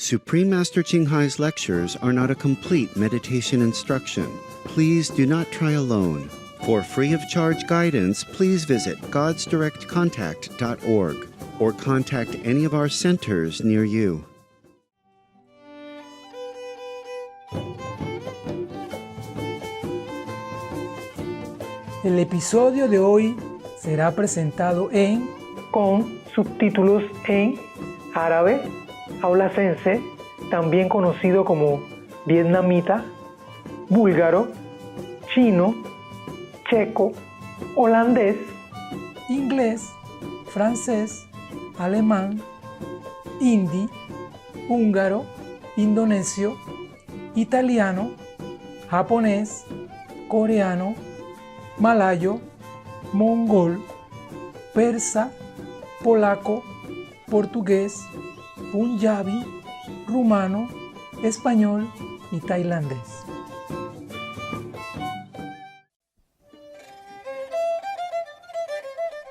Supreme Master Ching Hai's lectures are not a complete meditation instruction. Please do not try alone. For free of charge guidance, please visit godsdirectcontact.org or contact any of our centers near you. El episodio de hoy será presentado con subtítulos en árabe, aulacense, también conocido como vietnamita, búlgaro, chino, checo, holandés, inglés, francés, alemán, hindi, húngaro, indonesio, italiano, japonés, coreano, malayo, mongol, persa, polaco, portugués, punjabi, rumano, español y tailandés.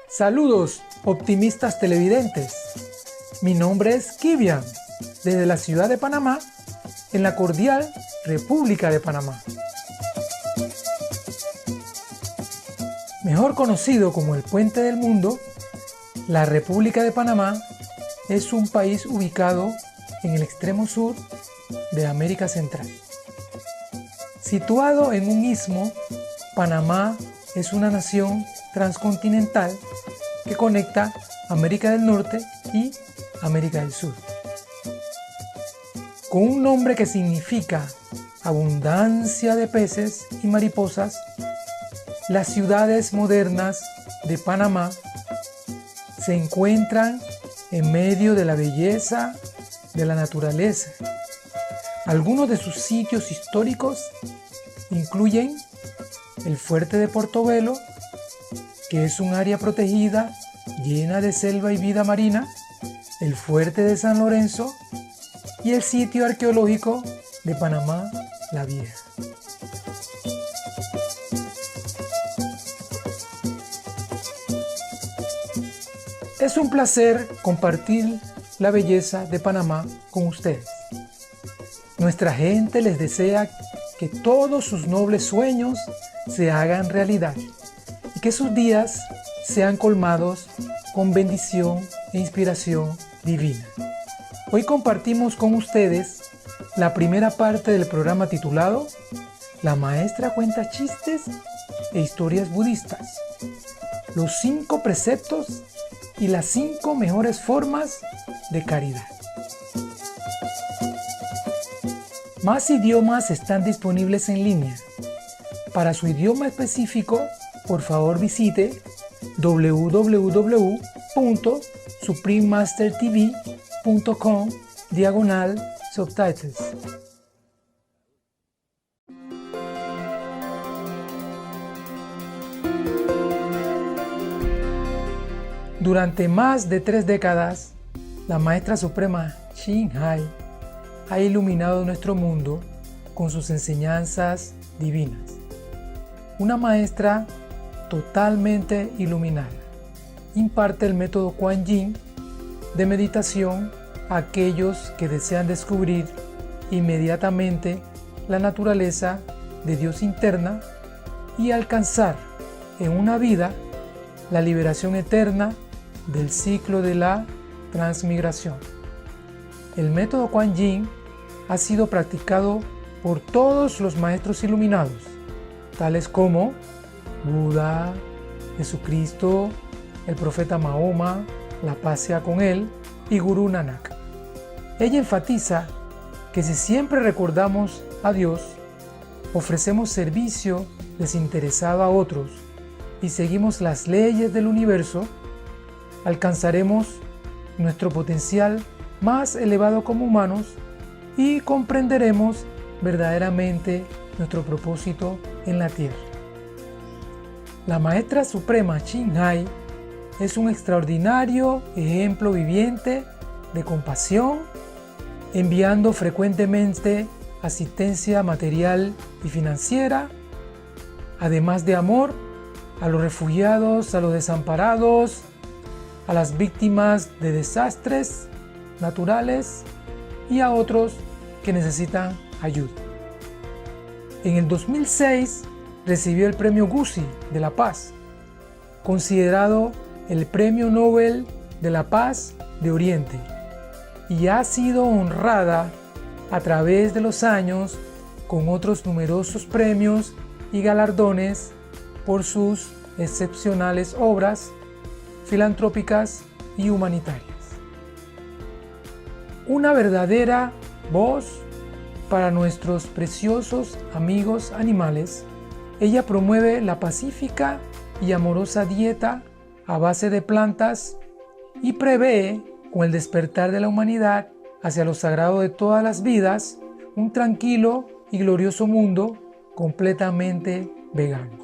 Saludos, optimistas televidentes. Mi nombre es Kivian, desde la ciudad de Panamá, en la cordial República de Panamá. Mejor conocido como el Puente del Mundo, la República de Panamá es un país ubicado en el extremo sur de América Central. Situado en un istmo, Panamá es una nación transcontinental que conecta América del Norte y América del Sur. Con un nombre que significa abundancia de peces y mariposas, las ciudades modernas de Panamá se encuentran en medio de la belleza de la naturaleza. Algunos de sus sitios históricos incluyen el Fuerte de Portobelo, que es un área protegida llena de selva y vida marina, el Fuerte de San Lorenzo y el sitio arqueológico de Panamá la Vieja. Es un placer compartir la belleza de Panamá con ustedes. Nuestra gente les desea que todos sus nobles sueños se hagan realidad y que sus días sean colmados con bendición e inspiración divina. Hoy compartimos con ustedes la primera parte del programa titulado La maestra cuenta chistes e historias budistas, los 5 preceptos y las 5 mejores formas de caridad. Más idiomas están disponibles en línea. Para su idioma específico, por favor visite www.suprememastertv.com/subtitles. Durante más de 3 décadas, la Maestra Suprema Ching Hai ha iluminado nuestro mundo con sus enseñanzas divinas. Una maestra totalmente iluminada. Imparte el método Kuan Yin de meditación a aquellos que desean descubrir inmediatamente la naturaleza de Dios interna y alcanzar en una vida la liberación eterna del ciclo de la transmigración. El método Kuan Yin ha sido practicado por todos los maestros iluminados, tales como Buda, Jesucristo, el profeta Mahoma, la paz sea con él, y Gurú Nanak. Ella enfatiza que si siempre recordamos a Dios, ofrecemos servicio desinteresado a otros y seguimos las leyes del universo, alcanzaremos nuestro potencial más elevado como humanos y comprenderemos verdaderamente nuestro propósito en la tierra. La Maestra Suprema Ching Hai es un extraordinario ejemplo viviente de compasión, enviando frecuentemente asistencia material y financiera, además de amor a los refugiados, a los desamparados, a las víctimas de desastres naturales y a otros que necesitan ayuda. En el 2006 recibió el Premio Guzzi de la Paz, considerado el Premio Nobel de la Paz de Oriente, y ha sido honrada a través de los años con otros numerosos premios y galardones por sus excepcionales obras filantrópicas y humanitarias. Una verdadera voz para nuestros preciosos amigos animales, ella promueve la pacífica y amorosa dieta a base de plantas y prevé, con el despertar de la humanidad hacia lo sagrado de todas las vidas, un tranquilo y glorioso mundo completamente vegano,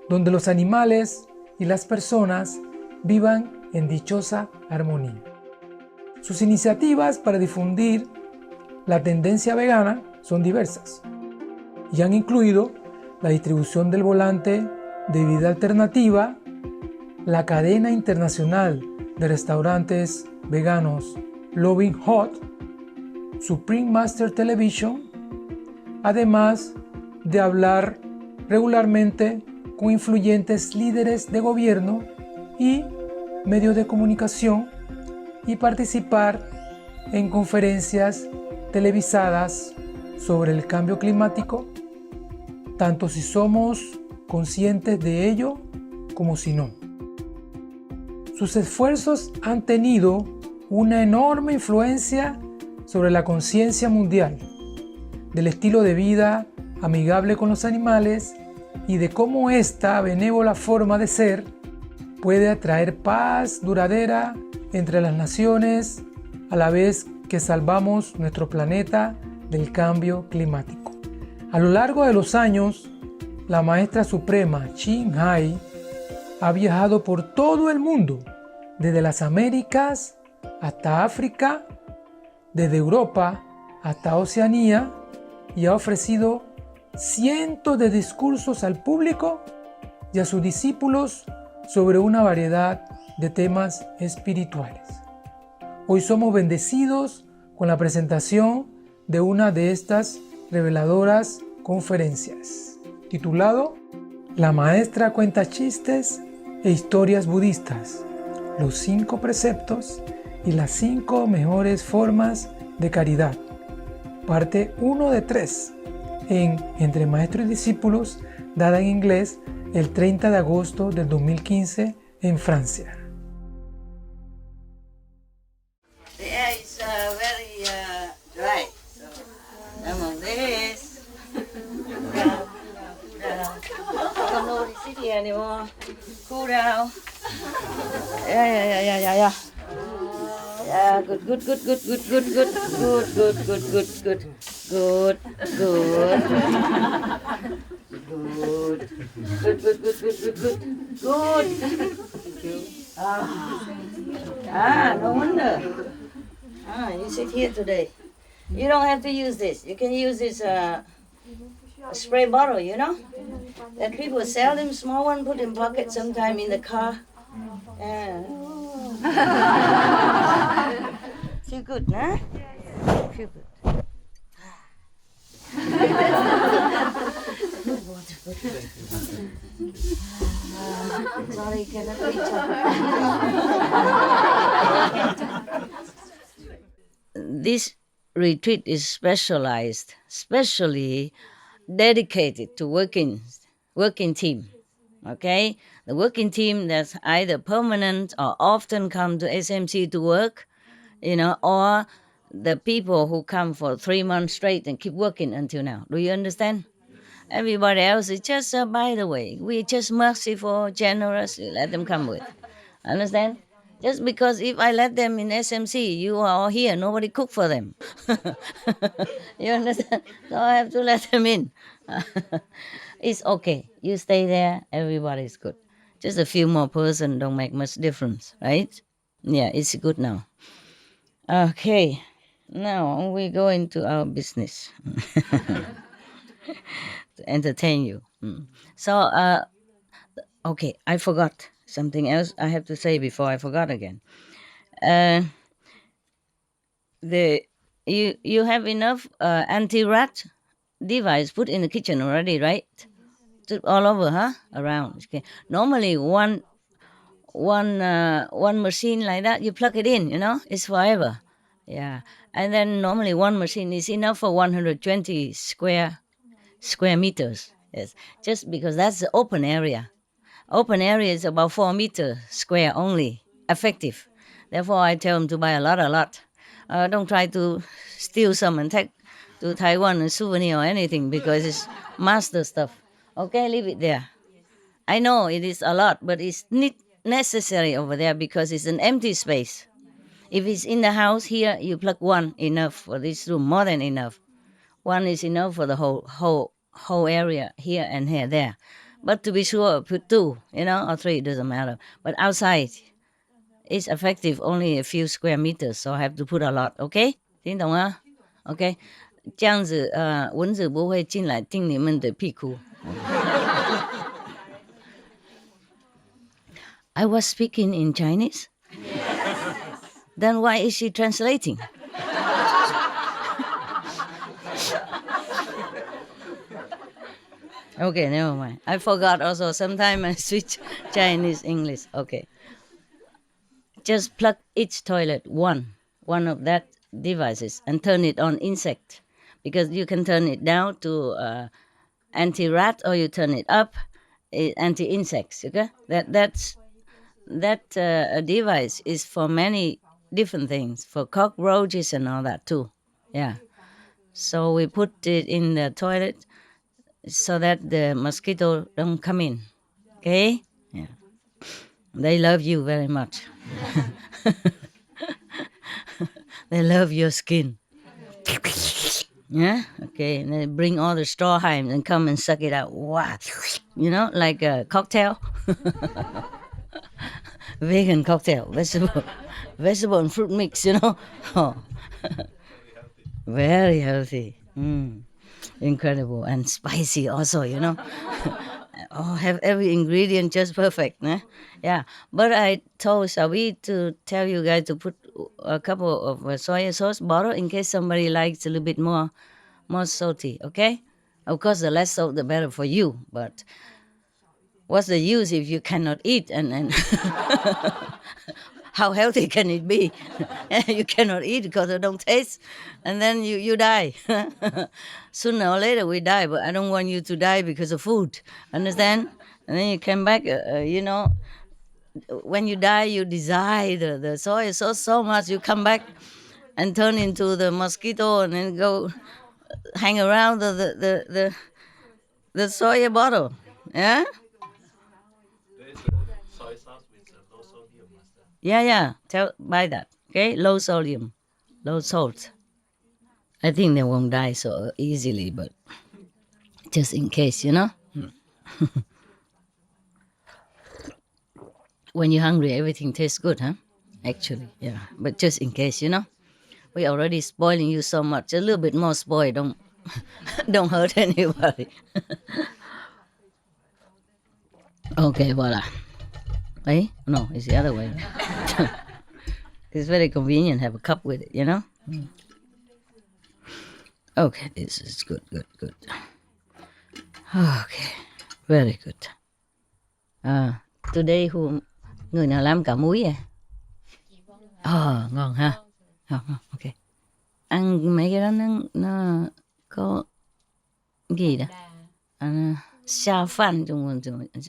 donde los animales y las personas vivan en dichosa armonía. Sus iniciativas para difundir la tendencia vegana son diversas y han incluido la distribución del volante de vida alternativa, la cadena internacional de restaurantes veganos Loving Hot, Supreme Master Television, además de hablar regularmente con influyentes líderes de gobierno y medios de comunicación y participar en conferencias televisadas sobre el cambio climático, tanto si somos conscientes de ello como si no. Sus esfuerzos han tenido una enorme influencia sobre la conciencia mundial, del estilo de vida amigable con los animales y de cómo esta benévola forma de ser puede atraer paz duradera entre las naciones a la vez que salvamos nuestro planeta del cambio climático. A lo largo de los años, la maestra suprema Ching Hai ha viajado por todo el mundo, desde las Américas hasta África, desde Europa hasta Oceanía, y ha ofrecido cientos de discursos al público y a sus discípulos sobre una variedad de temas espirituales. Hoy somos bendecidos con la presentación de una de estas reveladoras conferencias, titulado La maestra cuenta chistes e historias budistas, los 5 preceptos y las 5 mejores formas de caridad, parte 1 de 3, Entre Maestro y Discípulos, dada en inglés el 30 de agosto del 2015 en Francia. The air is very dry, so among this, don't know the city anymore. Cool down. Yeah. Yeah, good. Good. Thank you. No wonder. You sit here today. You don't have to use this. You can use this spray bottle, you know? That people sell them, small one, put in pocket sometime in the car. Yeah. Feel good, nah? Feel good. Good water. Sorry, cannot reach up. This retreat is specially dedicated to working team. Okay, the working team that's either permanent or often come to SMC to work, or the people who come for 3 months straight and keep working until now. Do you understand? Everybody else is just by the way. We're just merciful, generous. You let them come with. Understand? Just because if I let them in SMC, you are all here, nobody cook for them. You understand? So I have to let them in. It's okay. You stay there, everybody's good. Just a few more person don't make much difference, right? Yeah, it's good now. Okay, now we go into our business. To entertain you. So, okay, I forgot something else I have to say before I forgot again. The you have enough anti-rat device put in the kitchen already, right? All over, huh? Around. Okay. Normally, one machine like that, you plug it in, it's forever. Yeah. And then normally one machine is enough for 120 square meters. Yes. Just because that's the open area. Open area is about 4 meters square only, effective. Therefore, I tell them to buy a lot. Don't try to steal some and take to Taiwan a souvenir or anything because it's master stuff. Okay, leave it there. I know it is a lot, but it's necessary over there because it's an empty space. If it's in the house here, you plug one, enough for this room, more than enough. One is enough for the whole area here and here there. But to be sure, put two, or three, it doesn't matter. But outside, it's effective only a few square meters, so I have to put a lot. Okay， 听懂吗 ？OK， 这样子蚊子不会进来叮你们的屁股。I was speaking in Chinese. Then why is she translating? Okay, never mind. I forgot also. Sometimes I switch Chinese, English. Okay. Just plug each toilet one of that devices and turn it on insect, because you can turn it down to anti-rat or you turn it up anti-insects. Okay, that device is for many different things, for cockroaches and all that too. Yeah. So we put it in the toilet so that the mosquito don't come in. Okay? Yeah. They love you very much. They love your skin. Yeah? Okay. And they bring all the straw hives and come and suck it out. Wow. Like a cocktail. Vegan cocktail, vegetable and fruit mix, Oh. Very healthy. Incredible. And spicy also, Oh, have every ingredient just perfect. Yeah. But I told Sabi to tell you guys to put a couple of soy sauce bottle in case somebody likes a little bit more salty, okay? Of course, the less salt, the better for you. But what's the use if you cannot eat? And how healthy can it be? You cannot eat because it don't taste, and then you die. Sooner or later we die, but I don't want you to die because of food. Understand? And then you come back, when you die, you desire the soy so much, you come back and turn into the mosquito and then go hang around the soy bottle. Yeah? Yeah. Buy that. Okay, low sodium, low salt. I think they won't die so easily, but just in case, When you're hungry, everything tastes good, huh? Actually, yeah. But just in case, we already spoiling you so much. A little bit more spoil. Don't hurt anybody. Okay, voila. Eh? No, it's the other way. It's very convenient. Have a cup with it, Okay, this is good. Okay, very good. Today người nào làm cả muối à? Ngon ha. Ngon, ok. Ăn mấy cái đó nó có gì đó? Xa phăn trong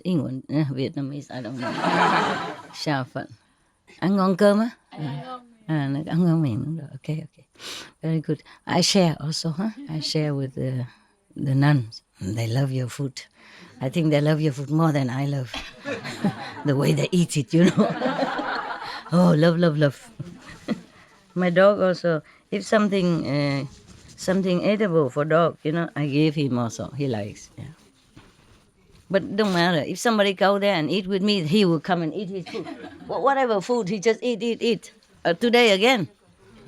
England, Vietnamese, I don't know. Xa phăn. Ăn ngon cơm á? Nó ăn ngon miệng đúng rồi. Okay. Very good. I share also, huh? I share with the nuns. They love your food. I think they love your food more than I love. The way they eat it, Oh, love. My dog also, if something edible for dog, I give him also. He likes, yeah. But don't matter. If somebody go there and eat with me, he will come and eat his food. Whatever food, he just eat. Today again.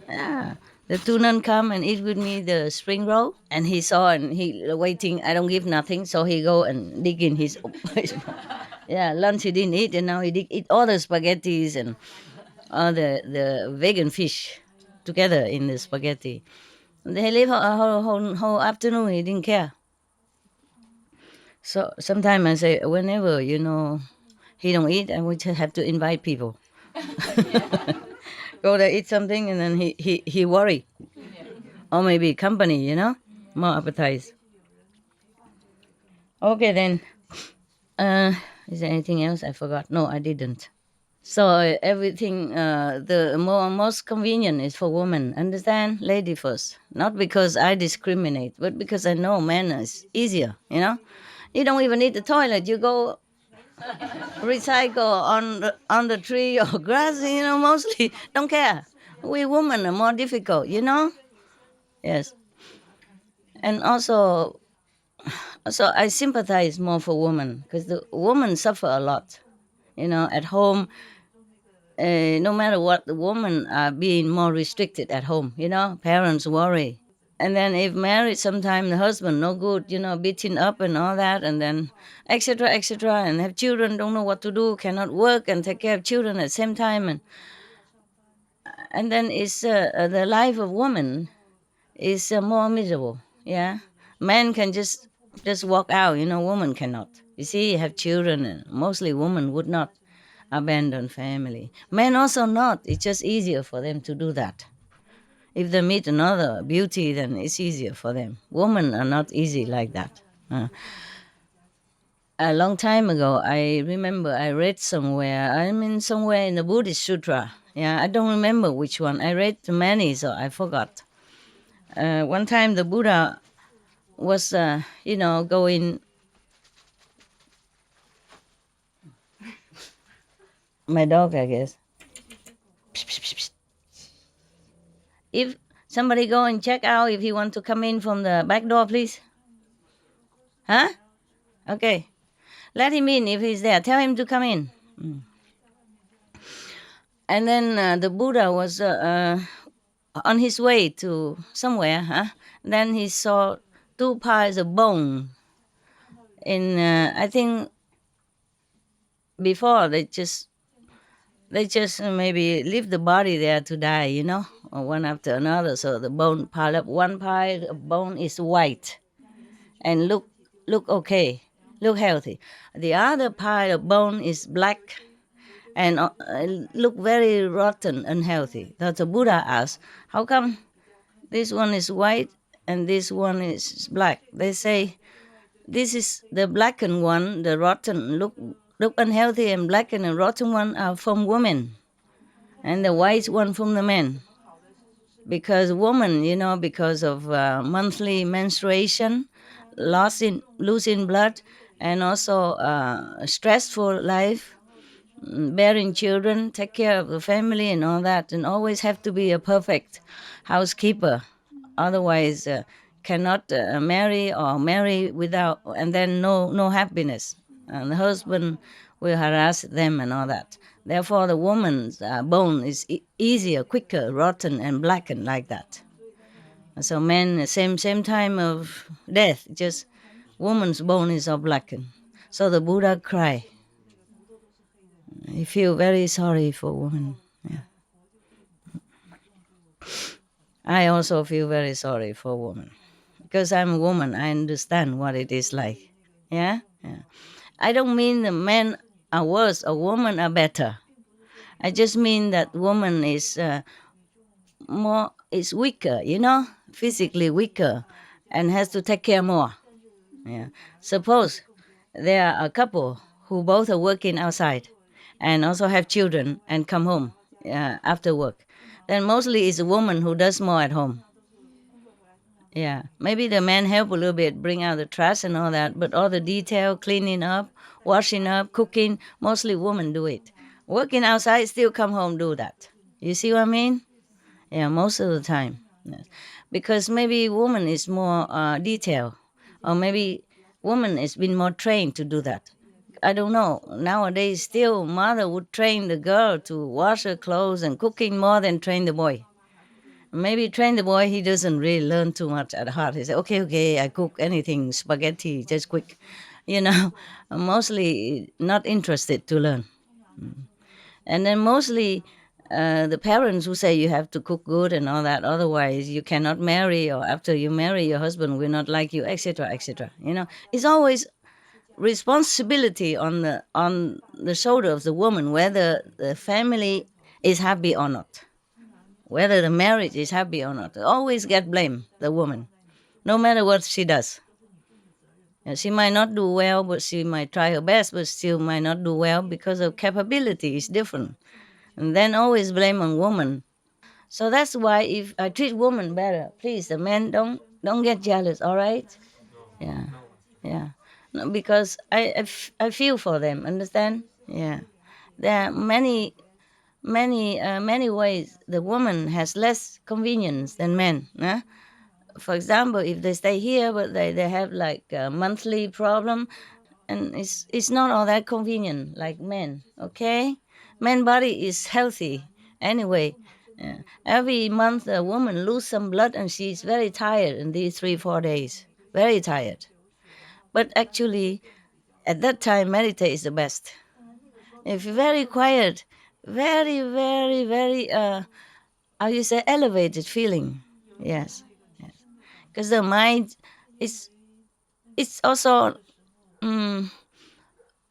Yeah. The two nuns come and eat with me the spring roll, and he saw and he waiting. I don't give nothing, so he go and dig in his. Yeah, lunch he didn't eat, and now he eat all the spaghettis and all the vegan fish. together in the spaghetti. They live a whole afternoon. He didn't care. So sometimes I say, whenever he don't eat, I would just have to invite people. Go there, eat something, and then he worry, or maybe company, more appetite. Okay, then. Is there anything else I forgot? No, I didn't. So everything, the most convenient is for women. Understand, lady first. Not because I discriminate, but because I know men is easier. You don't even need the toilet. You go recycle on the tree or grass. Mostly don't care. We women are more difficult. Yes, and also I sympathize more for women because the women suffer a lot. At home, no matter what, the women are being more restricted at home. Parents worry. And then if married, sometimes the husband no good, beating up and all that, and then etc. etc. And have children, don't know what to do, cannot work and take care of children at the same time, and then it's the life of woman is more miserable. Yeah, men can just walk out. Woman cannot. You see, have children, and mostly women would not abandon family. Men also not. It's just easier for them to do that. If they meet another beauty, then it's easier for them. Women are not easy like that. A long time ago, I remember I read somewhere in the Buddhist Sutra. Yeah, I don't remember which one. I read many, so I forgot. One time the Buddha was, going. My dog, I guess. If somebody go and check out if he want to come in from the back door, please. Huh? Okay. Let him in if he's there. Tell him to come in. And then the Buddha was on his way to somewhere. Then he saw two piles of bone. I think before they just maybe leave the body there to die, or one after another. So the bone pile up. One pile of bone is white and look okay, look healthy. The other pile of bone is black and look very rotten, unhealthy. That's the Buddha asked, how come this one is white and this one is black? They say, this is the blackened one, the rotten, look unhealthy, and blackened and rotten one are from women, and the white one from the men. Because women, because of monthly menstruation, losing blood, and also stressful life, bearing children, take care of the family and all that, and always have to be a perfect housekeeper. Otherwise, cannot marry or marry without, and then no happiness. And the husband will harass them and all that. Therefore, the woman's bone is easier, quicker, rotten, and blackened like that. So men, same time of death, just woman's bone is all blackened. So the Buddha cried. He feel very sorry for women. Yeah. I also feel very sorry for women. Because I'm a woman, I understand what it is like. Yeah? I don't mean the men are worse or women are better. I just mean that woman is weaker, physically weaker, and has to take care more. Yeah. Suppose there are a couple who both are working outside and also have children and come home after work. Then mostly it's a woman who does more at home. Yeah, maybe the men help a little bit, bring out the trash and all that, but all the detail, cleaning up, washing up, cooking, mostly women do it. Working outside, still come home, do that. You see what I mean? Yeah, most of the time. Yes. Because maybe woman is more detail, or maybe woman has been more trained to do that. I don't know. Nowadays, still, mother would train the girl to wash her clothes and cooking more than train the boy. Maybe train the boy, he doesn't really learn too much at heart. He said, okay, I cook anything, spaghetti, just quick. Mostly not interested to learn. And then mostly the parents who say you have to cook good and all that, otherwise you cannot marry, or after you marry your husband will not like you, etc., etc. It's always responsibility on the shoulder of the woman, whether the family is happy or not, whether the marriage is happy or not. Always get blame the woman, no matter what she does. She might not do well, but she might try her best, but still might not do well because of capability is different. And then always blame on woman. So that's why if I treat women better, please, the men don't get jealous. All right? Yeah, yeah. No, because I feel for them. Understand? Yeah. There are many ways the woman has less convenience than men. For example, if they stay here but they have like a monthly problem, and it's not all that convenient like men. Okay, man body is healthy anyway. Every month a woman lose some blood and she's very tired in these 3-4 days, very tired. But actually at that time meditate is the best. If you're very quiet, very very very how you say, elevated feeling. Yes, because the mind is, it's also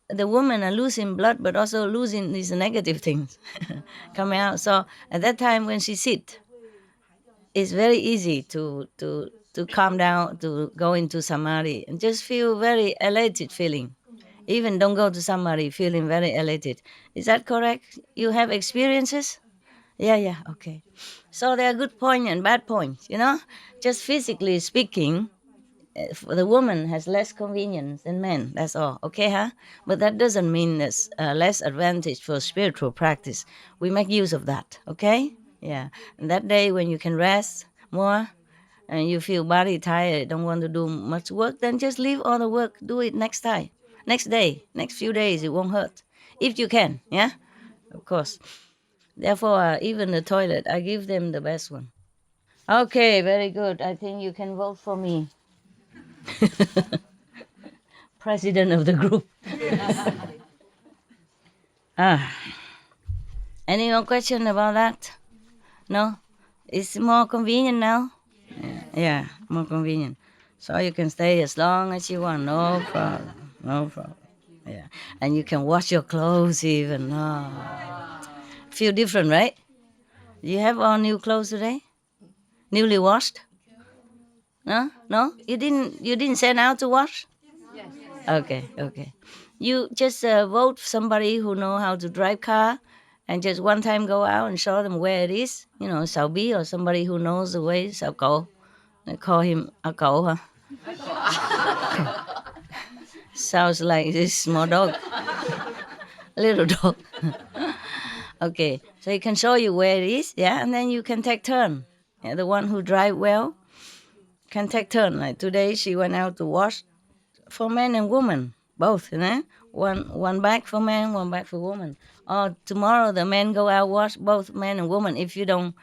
the women are losing blood but also losing these negative things coming out. So at that time when she sit, it's very easy to calm down, to go into samadhi and just feel very elated feeling. Even don't go to samadhi feeling very elated. Is that correct? You have experiences? Yeah, okay. So there are good points and bad points, just physically speaking. The woman has less convenience than men. That's all, okay, huh? But that doesn't mean there's less advantage for spiritual practice. We make use of that, okay? Yeah. And that day when you can rest more and you feel body tired, don't want to do much work, then just leave all the work. Do it next time, next day, next few days. It won't hurt if you can. Yeah, of course. Therefore, even the toilet, I give them the best one. Okay, very good. I think you can vote for me. President of the group. Any more question about that? No? It's more convenient now? Yeah, more convenient. So you can stay as long as you want, no problem. No problem. Yeah. And you can wash your clothes even. Feel different, right? You have all new clothes today? Newly washed? No? You didn't send out to wash? Okay. You just vote somebody who know how to drive car, and just one time go out and show them where it is. Sao Bi or somebody who knows the way. Sao Cậu. They call him A Cậu, huh? Sounds like this small dog, little dog. Okay, so he can show you where it is, yeah, and then you can take turn. Yeah, the one who drive well can take turn. Like today, she went out to wash for men and women, both, one bag for men, one bag for women. Or tomorrow, the men go out wash, both men and women. If you don't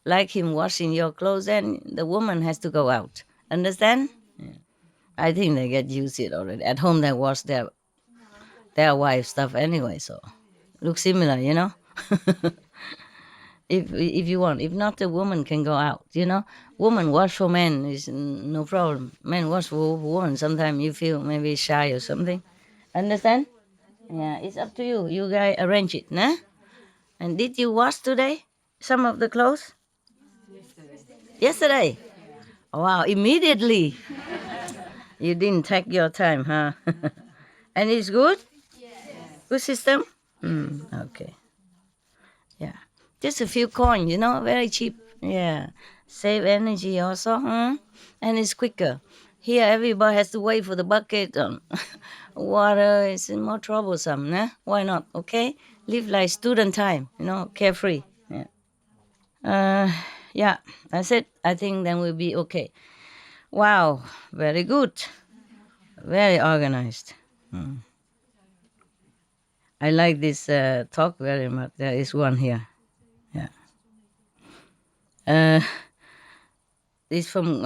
like him washing your clothes, then the woman has to go out. Understand? Yeah. I think they get used to it already. At home, they wash their wife stuff anyway, so looks similar, if you want. If not, the woman can go out, Woman wash for men is no problem. Men wash for women. Sometimes you feel maybe shy or something. Understand? Yeah, it's up to you. You guys arrange it, nah? And did you wash today some of the clothes? Yesterday? Wow, immediately. You didn't take your time, huh? And it's good? Good system? Okay. Yeah. Just a few coins, very cheap. Yeah. Save energy also, huh? And it's quicker. Here, everybody has to wait for the bucket. Water is more troublesome, nah? Why not? Okay? Live like student time, carefree. Yeah. Yeah, that's it. I think then we'll be okay. Wow, very good. Very organized. I like this talk very much. There is one here. Yeah. It's from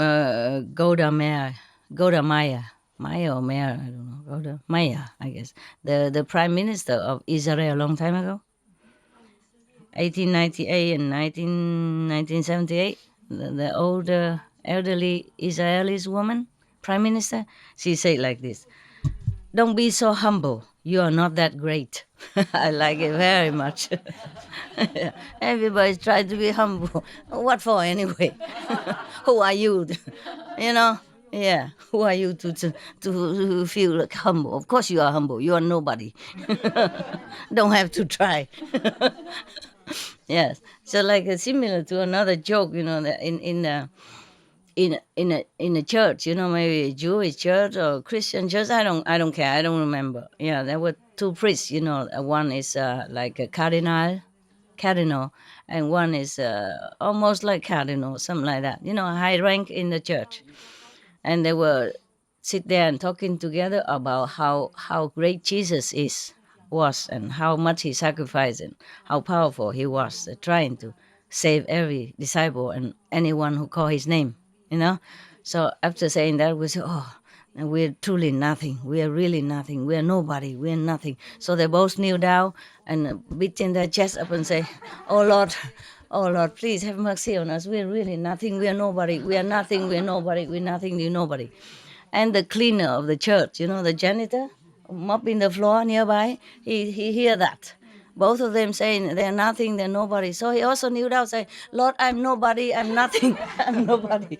Golda Meir. Maya or Meir, I don't know. Golda Meir, I guess. The prime minister of Israel a long time ago. 1898 and 1978, the older elderly Israeli woman, prime minister, she said like this: "Don't be so humble. You are not that great." I like it very much. Everybody's trying to be humble. What for anyway? Who are you? You know? Yeah. Who are you to feel like humble? Of course you are humble. You are nobody. Don't have to try. Yes. So like similar to another joke, that in a church, maybe a Jewish church or Christian church. I don't care. I don't remember. Yeah, there were two priests. One is like a cardinal, and one is almost like cardinal, something like that. High rank in the church, and they were sit there and talking together about how great Jesus was and how much he sacrificed and how powerful he was, trying to save every disciple and anyone who called his name. So after saying that, we say, "Oh, and we're truly nothing. We are really nothing. We are nobody. We are nothing." So they both kneel down and beating their chest up and say, "Oh Lord, oh Lord, please have mercy on us. We are really nothing. We are nobody. We are nothing. We are nobody. We're nothing. We're nobody." And the cleaner of the church, the janitor, mopping the floor nearby, he hear that. Both of them saying they're nothing, they're nobody. So he also kneeled down, saying, "Lord, I'm nobody, I'm nothing, I'm nobody."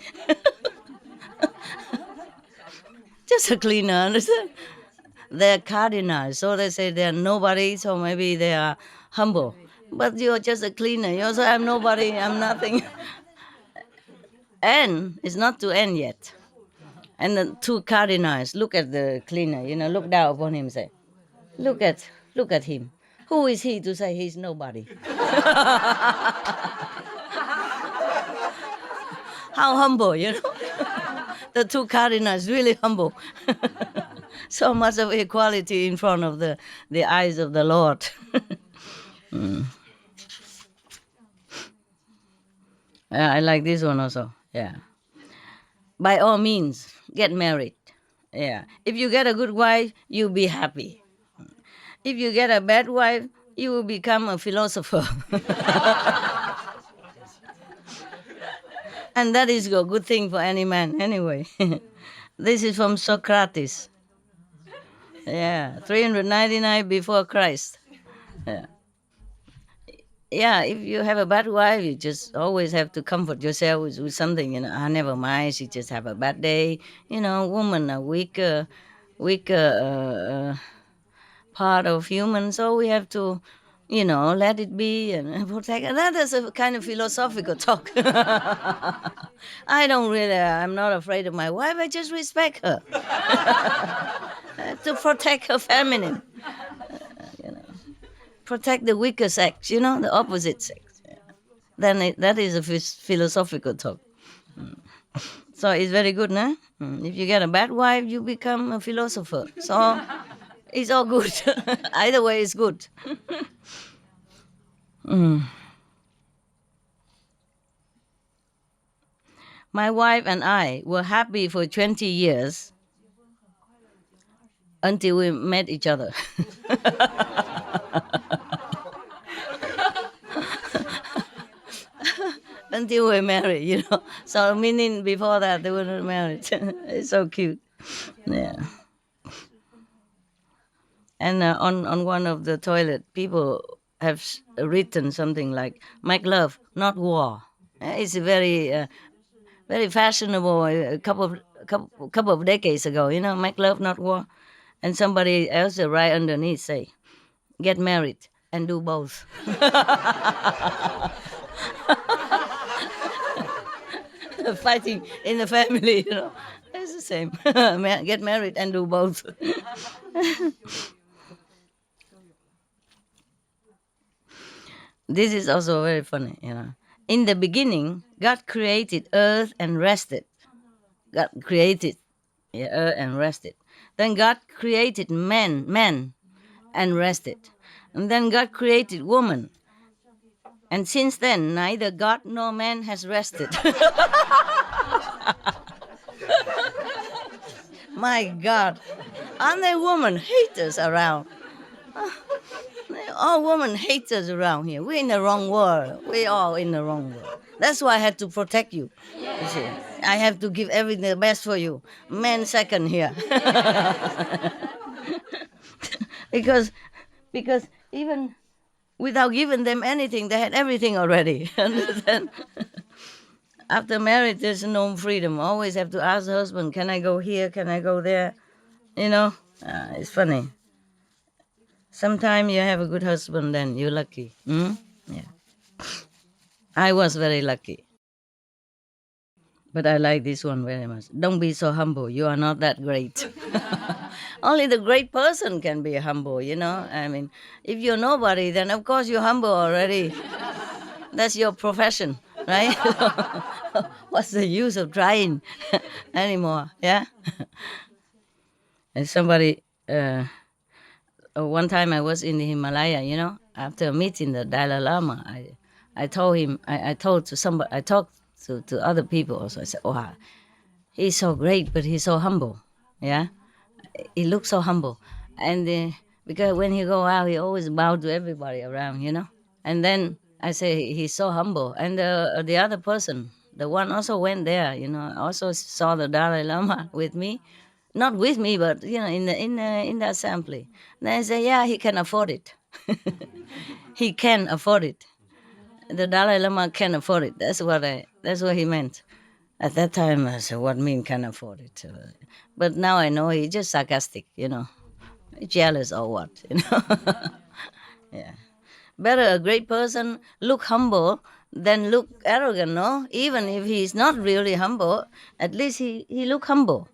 Just a cleaner, understand? They're cardinals, so they say they're nobody, so maybe they are humble. But you're just a cleaner. You also, "I'm nobody, I'm nothing." And it's not to end yet. And the two cardinals look at the cleaner, look down upon him, say, look at him. Who is he to say he's nobody?" How humble, The two cardinals really humble. So much of equality in front of the eyes of the Lord. Yeah, I like this one also. Yeah. By all means, get married. Yeah. If you get a good wife, you'll be happy. If you get a bad wife, you will become a philosopher. And that is a good thing for any man, anyway. This is from Socrates. Yeah, 399 before Christ. Yeah. Yeah, if you have a bad wife, you just always have to comfort yourself with something, never mind, she just have a bad day. Women are weaker part of human, so we have to, let it be and protect. And that is a kind of philosophical talk. I'm not afraid of my wife, I just respect her. To protect her feminine. Protect the weaker sex, the opposite sex. Yeah. Then that is a philosophical talk. So it's very good, no? If you get a bad wife, you become a philosopher. So it's all good. Either way, it's good. My wife and I were happy for 20 years until we met each other. Until we're married, So meaning before that they were not married. It's so cute. Yeah. And on one of the toilet, people have written something like "Make love, not war." It's very fashionable. A couple of decades ago, "Make love, not war." And somebody else right underneath say, "Get married and do both." Fighting in the family, it's the same. Get married and do both. This is also very funny, In the beginning, God created earth and rested. God created earth and rested. Then God created man and rested. And then God created woman. And since then, neither God nor man has rested. My God, aren't there women haters around? They all women hate us around here. We're in the wrong world. We're all in the wrong world. That's why I had to protect you. You see, I have to give everything the best for you. Men second here. because because even without giving them anything, they had everything already. Understand? After marriage, there's no freedom. Always have to ask the husband, "Can I go here? Can I go there?" You know, it's funny. Sometimes you have a good husband, then you're lucky. Yeah, I was very lucky. But I like this one very much. Don't be so humble. You are not that great. Only the great person can be humble, you know. I mean, if you're nobody, then of course you're humble already. That's your profession, right? What's the use of trying anymore? Yeah. And somebody, one time I was in the Himalaya, you know, after meeting the Dalai Lama, I told him, I told to somebody, I talked to other people also. I said, "Wow, he's so great, but he's so humble." Yeah. He looks so humble. And because when he go out, he always bow to everybody around, you know. And then I say, he's so humble. And the other person, the one also went there, you know, also saw the Dalai Lama with me. Not with me, but you know, in the assembly. And I say, yeah, he can afford it. He can afford it. The Dalai Lama can afford it. That's what he meant. At that time, I said, "What mean can afford it?" But now I know he's just sarcastic, you know, jealous or what, you know. Yeah, better a great person look humble than look arrogant. No, even if he's not really humble, at least he look humble.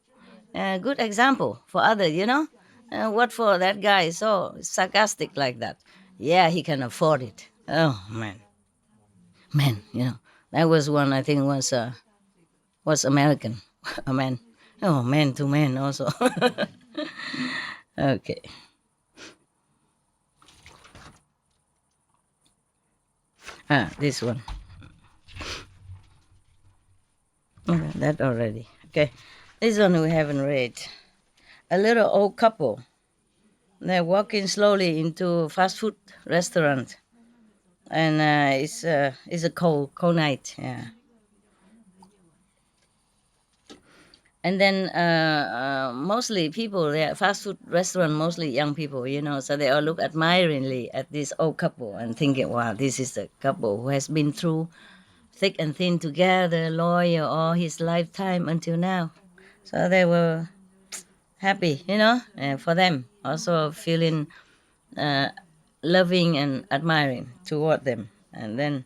Good example for others, you know. What for that guy is so sarcastic like that? Yeah, he can afford it. Oh man, you know, that was one I think was American, a man. Oh, man to man also. Okay. This one. Okay, that already. Okay. This one we haven't read. A little old couple. They're walking slowly into a fast food restaurant, and it's a cold night. Yeah. And then mostly people, they fast food restaurant, mostly young people, you know, so they all look admiringly at this old couple and thinking, wow, this is the couple who has been through thick and thin together, loyal all his lifetime until now. So they were happy, you know, for them, also feeling uh, loving and admiring toward them. And then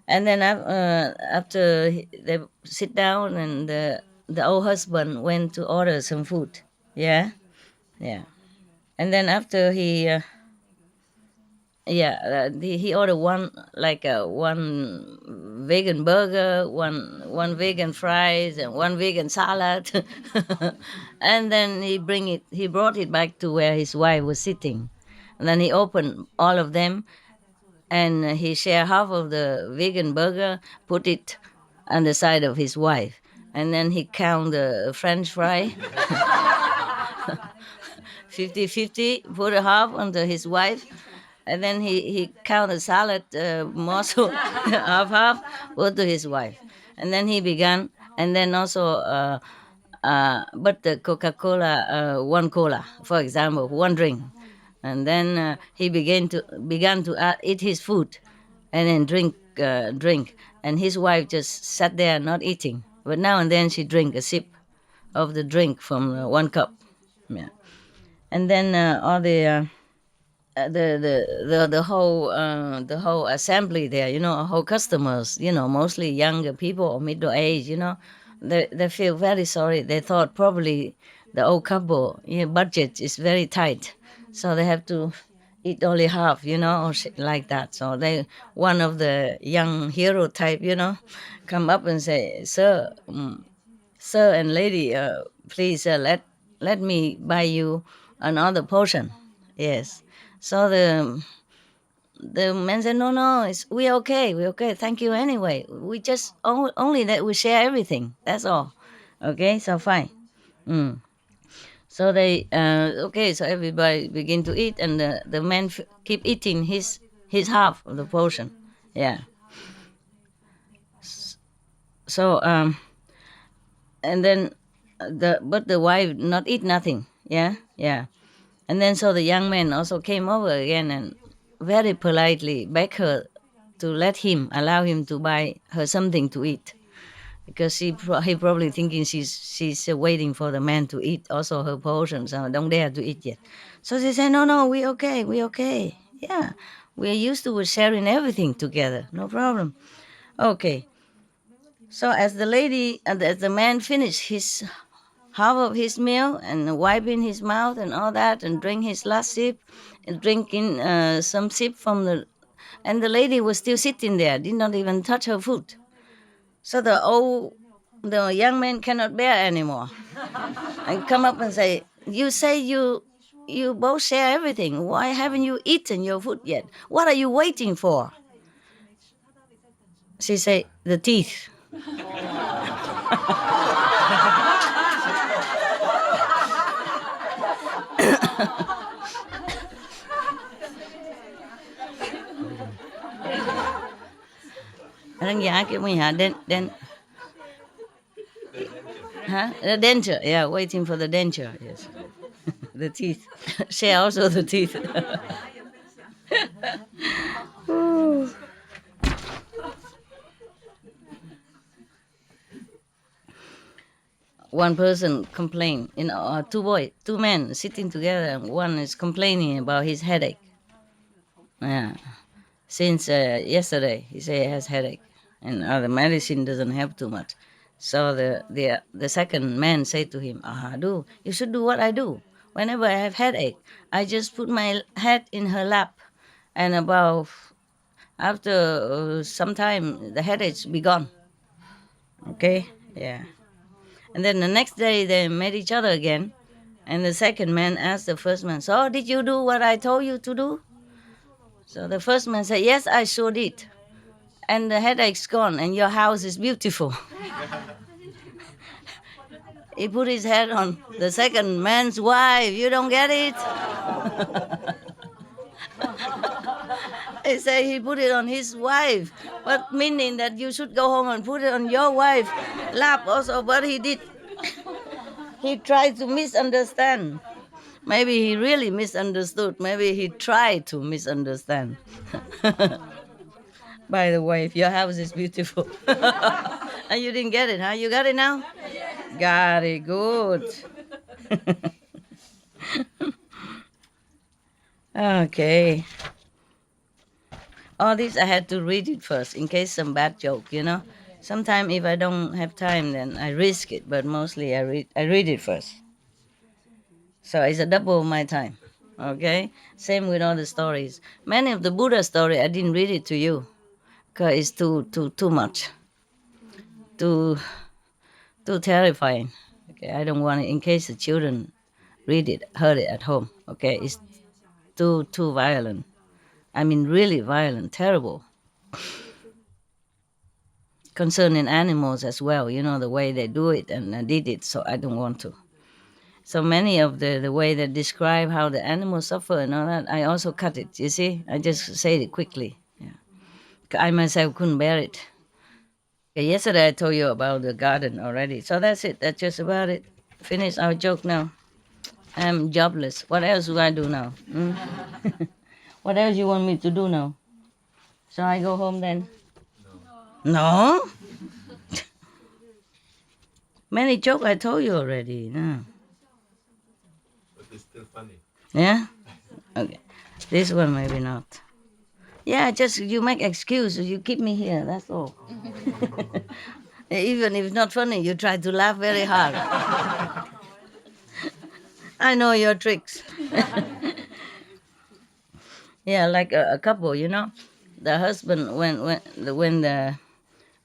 after they sit down, and the old husband went to order some food. Yeah, yeah. And then after he ordered one vegan burger, one vegan fries, and one vegan salad. And then he brought it back to where his wife was sitting. And then he opened all of them, and he shared half of the vegan burger, put it on the side of his wife, and then he count the French fry, 50-50, put a half onto his wife, and then he count the salad morsel, half, put to his wife, and then he began, and then also. But the Coca-Cola, one cola, for example, one drink, and then he began to eat his food, and then drink, and his wife just sat there not eating, but now and then she drink a sip of the drink from one cup, yeah, and then all the whole assembly there, you know, whole customers, you know, mostly younger people or middle age, you know, they feel very sorry. They thought probably the old couple, budget is very tight, so they have to eat only half, you know, or shit like that. So one of the young hero type, you know, come up and say, sir and lady, please let me buy you another portion. Yes. So the man said, no, we're okay. Thank you anyway. We just only that we share everything. That's all. Okay, so fine. Mm. So they okay. So everybody begin to eat, and the man keep eating his half of the portion. Yeah. So and then the wife not eat nothing. Yeah, yeah. And then so the young man also came over again and very politely begged her to let him allow him to buy her something to eat, because he probably thinking she's waiting for the man to eat also her portion, so don't dare to eat yet. So she said, no, we okay. Yeah, we're used to sharing everything together, no problem. Okay. So as the lady and as the man finished his half of his meal and wiping his mouth and all that and drink his last sip and drinking some sip from the, and the lady was still sitting there, did not even touch her food. So the young man cannot bear anymore and come up and say you both share everything. Why haven't you eaten your food yet? What are you waiting for? She said, the teeth. Khán giả kêu mình hả the denture, yeah, waiting for the denture, yes. The teeth. Share also the teeth. One person complained, two men sitting together, and one is complaining about his headache. Yeah. Since yesterday, he say he has headache, and the medicine doesn't help too much. So the second man said to him, you should do what I do. Whenever I have headache, I just put my head in her lap, and about after some time, the headache be gone. Okay, yeah. And then the next day they met each other again, and the second man asked the first man, so did you do what I told you to do? So the first man said, yes, I sure did. And the headache's gone, and your house is beautiful. He put his head on the second man's wife. You don't get it? He said he put it on his wife, but meaning that you should go home and put it on your wife's lap also. But he did. He tried to misunderstand. Maybe he really misunderstood. Maybe he tried to misunderstand. By the way, if your house is beautiful. And you didn't get it, huh? You got it now? Got it, good. Okay. All this I had to read it first in case some bad joke, Sometimes if I don't have time, then I risk it, but mostly I read it first. So it's a double of my time. Okay? Same with all the stories. Many of the Buddha story I didn't read it to you because it's too much. Too terrifying. Okay, I don't want it in case the children heard it at home. Okay, it's too violent. I mean, really violent, terrible. Concerning animals as well, the way they do it, and I did it, so I don't want to. So many of the way they describe how the animals suffer and all that, I also cut it, you see? I just said it quickly. Yeah. I myself couldn't bear it. Okay, yesterday I told you about the garden already, so that's it. That's just about it. Finish our joke now. I'm jobless. What else do I do now? What else you want me to do now? Shall I go home then? No? Many jokes I told you already. No. But it's still funny. Yeah? Okay. This one maybe not. Yeah, just you make excuse. You keep me here. That's all. Even if it's not funny, you try to laugh very hard. I know your tricks. Yeah, like a couple, the husband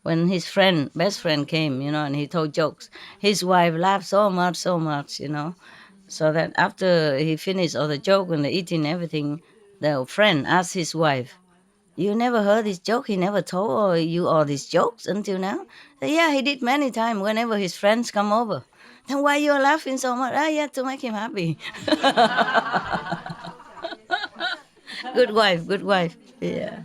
when his best friend came, and he told jokes, his wife laughed so much, so that after he finished all the joke and the eating everything, the friend asked his wife, you never heard this joke? He never told you all these jokes until now? Yeah, he did many times whenever his friends come over. Then why you are laughing so much? Yeah, to make him happy. Good wife, good wife. Yeah.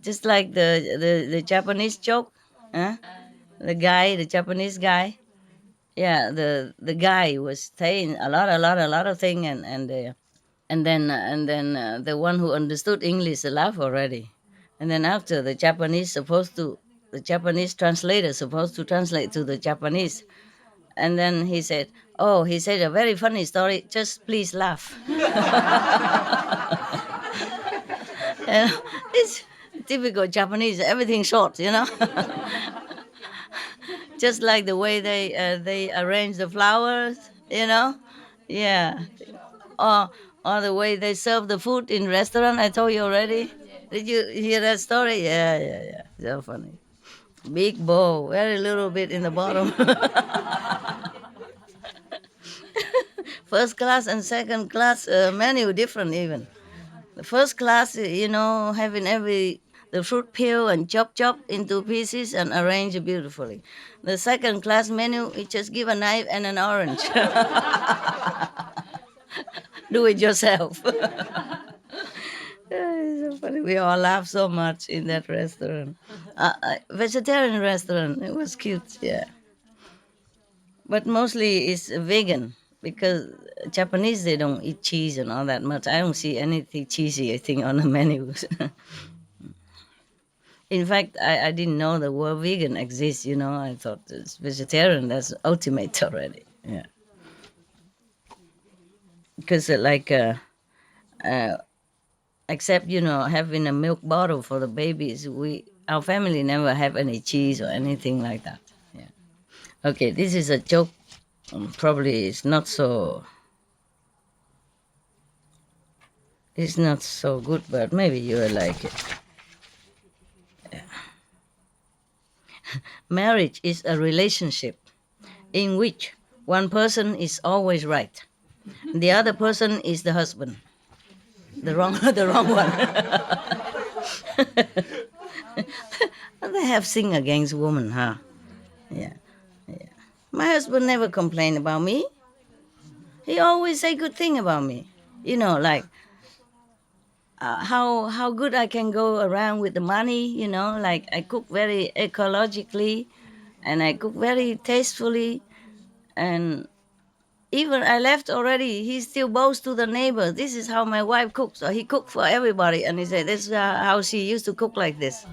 Just like the Japanese joke, huh? The Japanese guy. Yeah, the guy was saying a lot of things, and then the one who understood English laughed already, and then after the Japanese translator supposed to translate to the Japanese, and then he said, "Oh, he said a very funny story. Just please laugh." And it's typical Japanese. Everything short, you know. Just like the way they arrange the flowers, you know. Yeah. Or or the way they serve the food in restaurant. I told you already. Did you hear that story? Yeah, yeah, yeah. So funny. Big bowl, very little bit in the bottom. First class and second class menu different even. The first class, having the fruit peel and chop into pieces and arrange it beautifully. The second class menu, you just give a knife and an orange. Do it yourself. It's so funny. We all laughed so much in that restaurant. Vegetarian restaurant. It was cute, yeah. But mostly it's vegan because Japanese, they don't eat cheese and all that much. I don't see anything cheesy, I think, on the menus. In fact, I didn't know the word vegan exists, I thought it's vegetarian, that's ultimate already. Yeah. Because except, having a milk bottle for the babies, our family never have any cheese or anything like that. Yeah. Okay, this is a joke. Probably it's not so good, but maybe you will like it. Marriage is a relationship in which one person is always right. The other person is the husband. The wrong one. They have sing against women, huh? Yeah. Yeah. My husband never complained about me. He always say good thing about me. Like how good I can go around with the money, like I cook very ecologically and I cook very tastefully, and even I left already, he still boasts to the neighbors, this is how my wife cooks. So he cooked for everybody and he said, this is how she used to cook like this.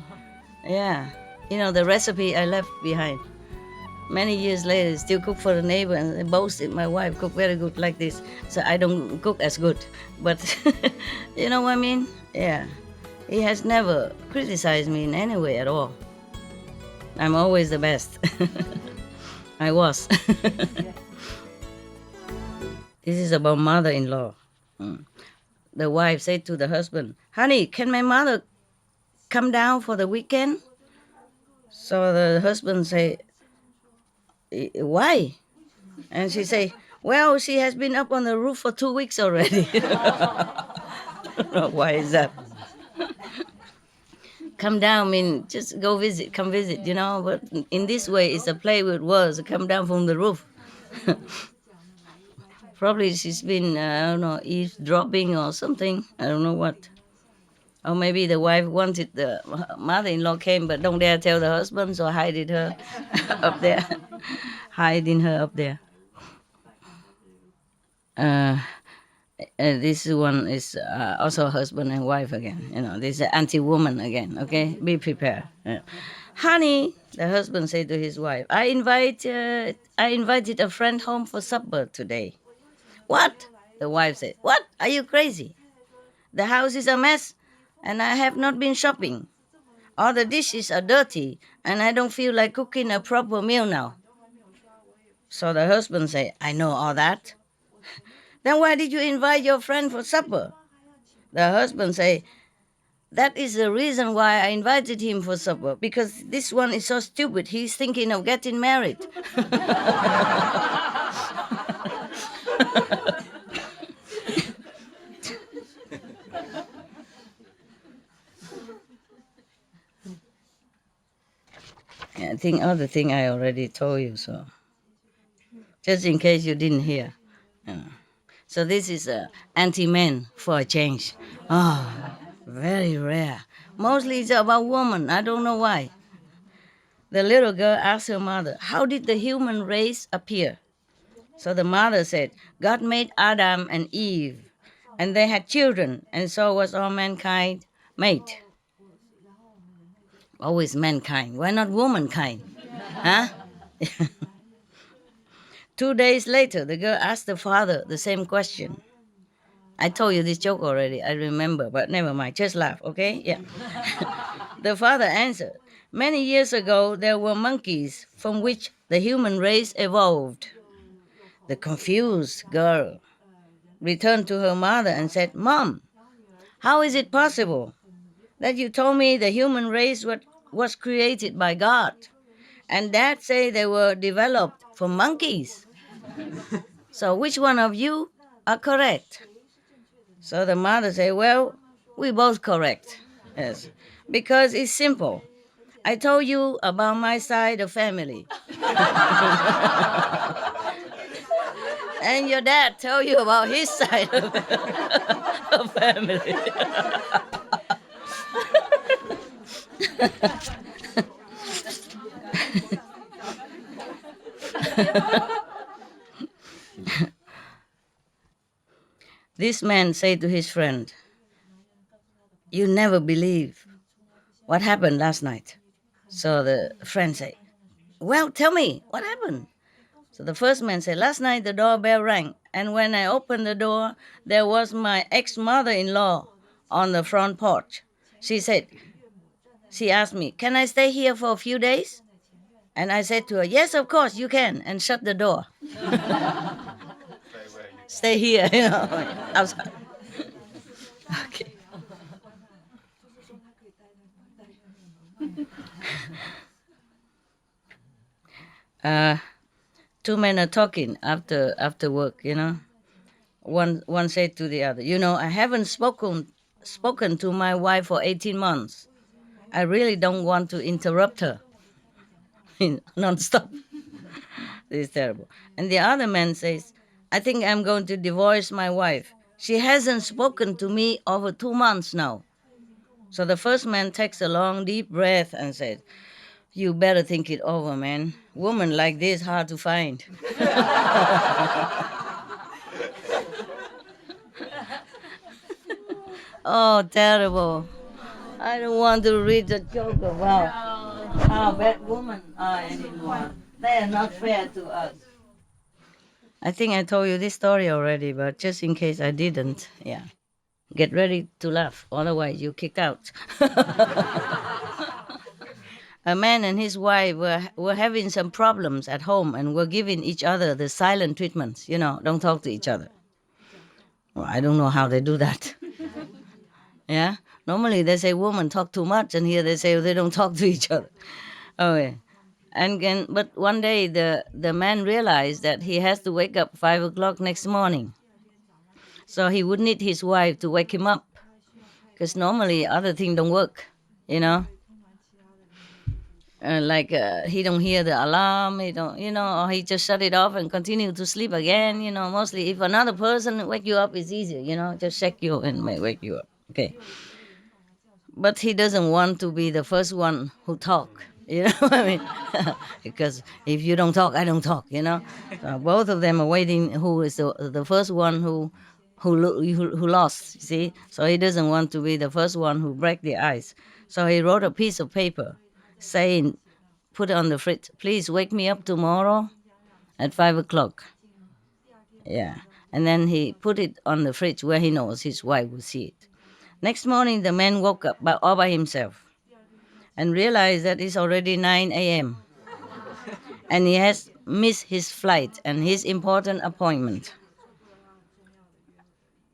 Yeah. The recipe I left behind. Many years later, still cook for the neighbor and they boasted my wife cook very good like this. So I don't cook as good. But you know what I mean? Yeah. He has never criticized me in any way at all. I'm always the best. I was. This is about mother-in-law. The wife said to the husband, honey, can my mother come down for the weekend? So the husband say, why? And she say, well, she has been up on the roof for 2 weeks already. Why is that? Come down mean just go visit, come visit, but in this way it's a play with words, come down from the roof. Probably she's been, eavesdropping or something, I don't know what. Or maybe the wife wanted the mother-in-law came but don't dare tell the husband, so hiding her up there. Hiding her up there. This one is also husband and wife again. This is anti-woman again, okay? Be prepared. Yeah. Honey, the husband said to his wife, I invited a friend home for supper today. What? The wife said, what? Are you crazy? The house is a mess and I have not been shopping. All the dishes are dirty and I don't feel like cooking a proper meal now. So the husband said, I know all that. Then why did you invite your friend for supper? The husband said, that is the reason why I invited him for supper, because this one is so stupid, he's thinking of getting married. think other thing I already told you, so just in case you didn't hear. So this is a anti-man for a change. Oh, very rare. Mostly it's about women. I don't know why. The little girl asked her mother, "How did the human race appear?" So the mother said, "God made Adam and Eve, and they had children, and so was all mankind made." Always mankind. Why not womankind? Huh? 2 days later, the girl asked the father the same question. I told you this joke already, I remember, but never mind. Just laugh, okay? Yeah. The father answered, "Many years ago, there were monkeys from which the human race evolved." The confused girl returned to her mother and said, "Mom, how is it possible that you told me the human race was created by God, and Dad say they were developed from monkeys? So which one of you are correct?" So the mother said, "Well, we both correct. Yes, because it's simple. I told you about my side of family, and your dad told you about his side of family." This man said to his friend, "You never believe what happened last night." So the friend said, "Well, tell me, what happened?" So the first man said, "Last night the doorbell rang, and when I opened the door, there was my ex-mother-in-law on the front porch. She asked me, 'Can I stay here for a few days?' And I said to her, 'Yes, of course you can,' and shut the door." Stay here, outside. Okay. Two men are talking after work. One said to the other, "I haven't spoken to my wife for 18 months. I really don't want to interrupt her non-stop. This is terrible." And the other man says, "I think I'm going to divorce my wife. She hasn't spoken to me over 2 months now." So the first man takes a long, deep breath and says, "You better think it over, man. Woman like this hard to find." Oh, terrible. I don't want to read the joke about how bad women are anymore. They are not fair to us. I think I told you this story already, but just in case I didn't, yeah. Get ready to laugh, otherwise you kicked out. A man and his wife were having some problems at home and were giving each other the silent treatments, don't talk to each other. Well, I don't know how they do that. Yeah? Normally they say women talk too much, and here they say they don't talk to each other. Okay. But one day the man realized that he has to wake up 5 o'clock next morning. So he would need his wife to wake him up, because normally other things don't work, he don't hear the alarm, he don't, or he just shut it off and continue to sleep again. Mostly if another person wake you up, it's easier, just shake you and may wake you up. Okay. But he doesn't want to be the first one who talk. What I mean? Because if you don't talk, I don't talk. So both of them are waiting. Who is the first one who lost? You see, so he doesn't want to be the first one who break the ice. So he wrote a piece of paper, saying, "Put it on the fridge. Please wake me up tomorrow at 5 o'clock." Yeah, and then he put it on the fridge where he knows his wife will see it. Next morning, the man woke up all by himself and realized that it's already 9 a.m. and he has missed his flight and his important appointment.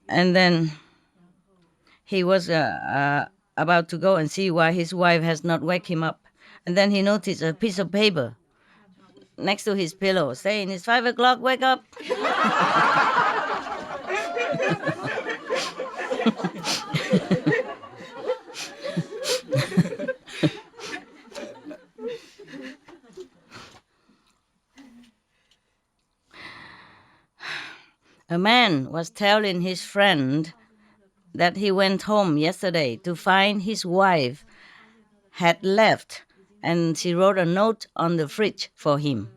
And then he was about to go and see why his wife has not wake him up. And then he noticed a piece of paper next to his pillow saying, "It's 5 o'clock, wake up." A man was telling his friend that he went home yesterday to find his wife had left, and she wrote a note on the fridge for him.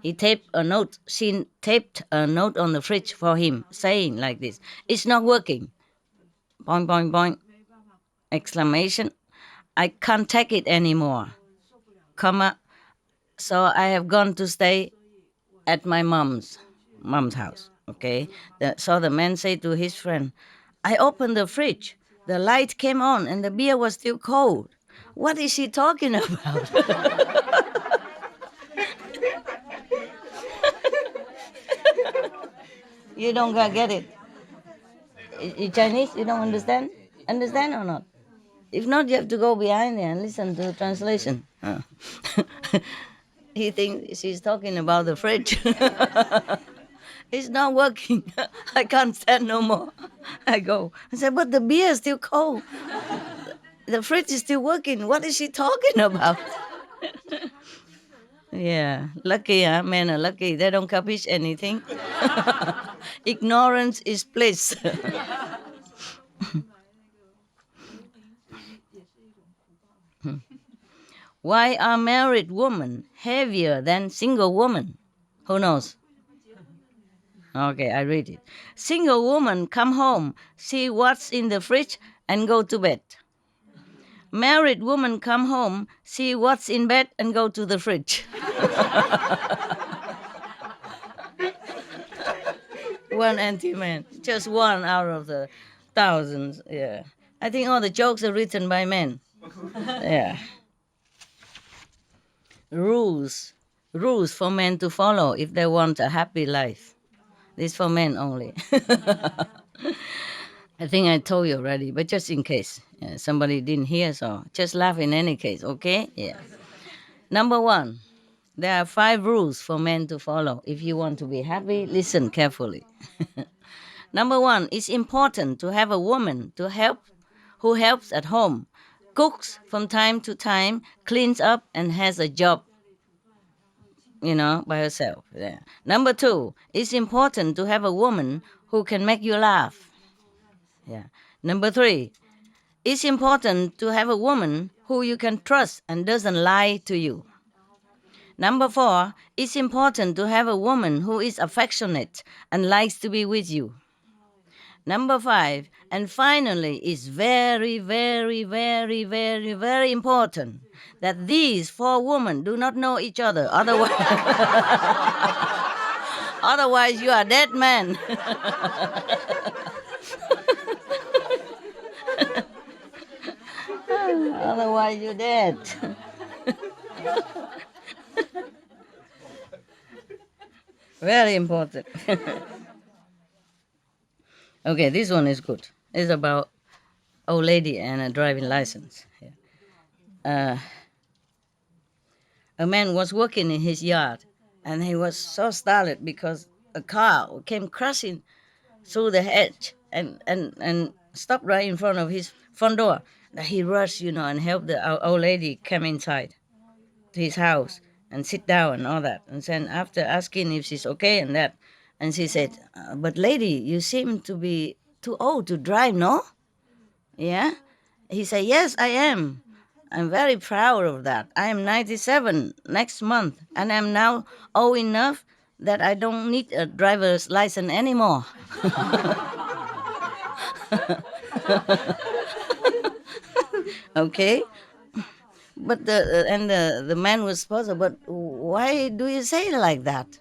She taped a note on the fridge for him, saying like this: "It's not working." Boing, boing, boing. Exclamation. "I can't take it anymore. Comma. So I have gone to stay at my mom's house. Okay. So the man said to his friend, "I opened the fridge. The light came on and the beer was still cold. What is she talking about?" You don't get it. Chinese, you don't understand? Understand or not? If not, you have to go behind there and listen to the translation. He thinks she's talking about the fridge. It's not working. I can't stand no more. I go. I said, but the beer is still cold. The fridge is still working. What is she talking about? Yeah, lucky, huh? Men are lucky. They don't capish anything. Ignorance is bliss. Why are married women heavier than single women? Who knows? Okay, I read it. Single woman come home, see what's in the fridge, and go to bed. Married woman come home, see what's in bed, and go to the fridge. One anti-man, just one out of the thousands. Yeah, I think all the jokes are written by men. Yeah. Rules for men to follow if they want a happy life. This for men only. I think I told you already, but just in case somebody didn't hear, so just laugh in any case, okay? Yeah. Number 1, there are 5 rules for men to follow. If you want to be happy, listen carefully. Number 1, it's important to have a woman who helps at home, cooks from time to time, cleans up, and has a job, by herself. Yeah. Number 2, it's important to have a woman who can make you laugh. Yeah. Number 3, it's important to have a woman who you can trust and doesn't lie to you. Number 4, it's important to have a woman who is affectionate and likes to be with you. Number 5, and finally, it's very, very, very, very, very important that these 4 women do not know each other. Otherwise you are dead man. Otherwise you're dead. Very important. Okay, this one is good. It's about old lady and a driving license. A man was working in his yard, and he was so startled because a car came crashing through the hedge and stopped right in front of his front door. He rushed, and helped the old lady come inside to his house and sit down and all that. And then after asking if she's okay and that, and she said, "But lady, you seem to be too old to drive, no?" Yeah? He said, "Yes, I am. I'm very proud of that. I am 97 next month, and I'm now old enough that I don't need a driver's license anymore." Okay? But the man was puzzled, "But why do you say it like that?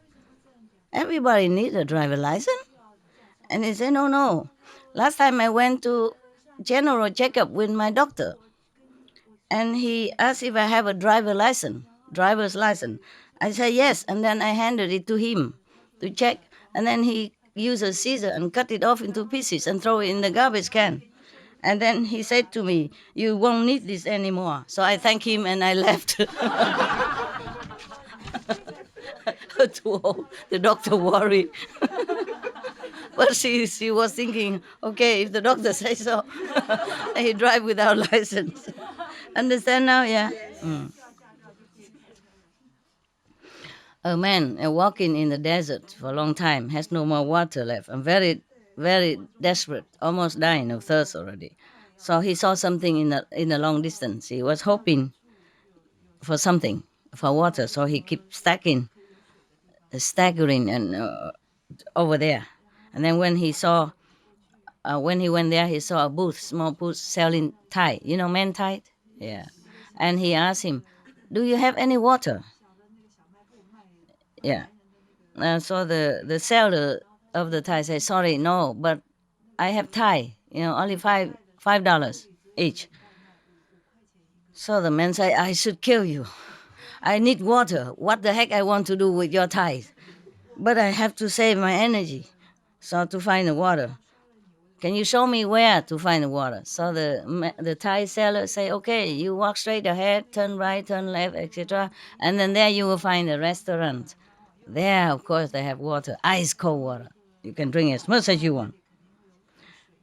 Everybody needs a driver license." And he said, "No. Last time I went to general checkup with my doctor, and he asked if I have a driver's license. I said yes, and then I handed it to him to check, and then he used a scissor and cut it off into pieces and throw it in the garbage can. And then he said to me, 'You won't need this anymore.' So I thanked him and I left." Too old. The doctor worried. But she was thinking, okay, if the doctor says so, he drive without license. Understand now? Yeah. a man walking in the desert for a long time, has no more water left, and very, very desperate, almost dying of thirst already. So he saw something in the long distance. He was hoping for something, for water. So he kept staggering and over there. And then when he went there, he saw a booth, small booth selling Thai. You know, man Thai? Yeah. And he asked him, "Do you have any water?" Yeah. So the seller of the Thai said, "Sorry, no, but I have Thai. Only $5 each." So the man said, "I should kill you. I need water. What the heck I want to do with your Thai? But I have to save my energy. So to find the water, can you show me where to find the water?" So the Thai seller say, "Okay, you walk straight ahead, turn right, turn left, etc. And then there you will find a restaurant. There, of course, they have water, ice cold water. You can drink as much as you want.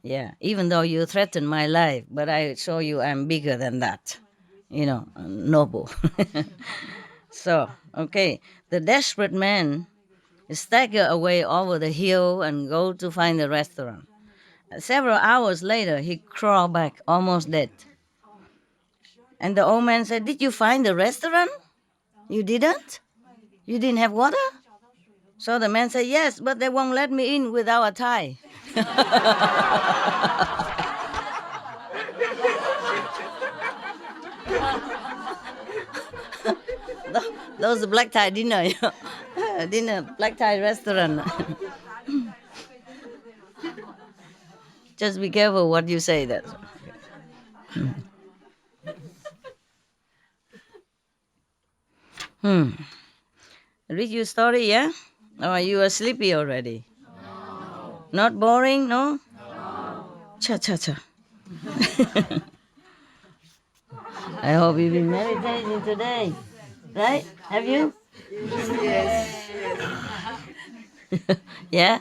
Yeah, even though you threaten my life, but I show you I'm bigger than that. Noble." So, okay, the desperate man stagger away over the hill and go to find the restaurant. Several hours later, he crawled back, almost dead. And the old man said, "Did you find the restaurant? You didn't? You didn't have water?" So the man said, "Yes, but they won't let me in without a tie." Those black tie dinner, dinner, black tie restaurant. Just be careful what you say. That. Read your story, yeah? Or are you sleepy already? No. Not boring, no? No. Cha cha cha. I hope you've been meditating today, right? Have you? Yes. Yeah?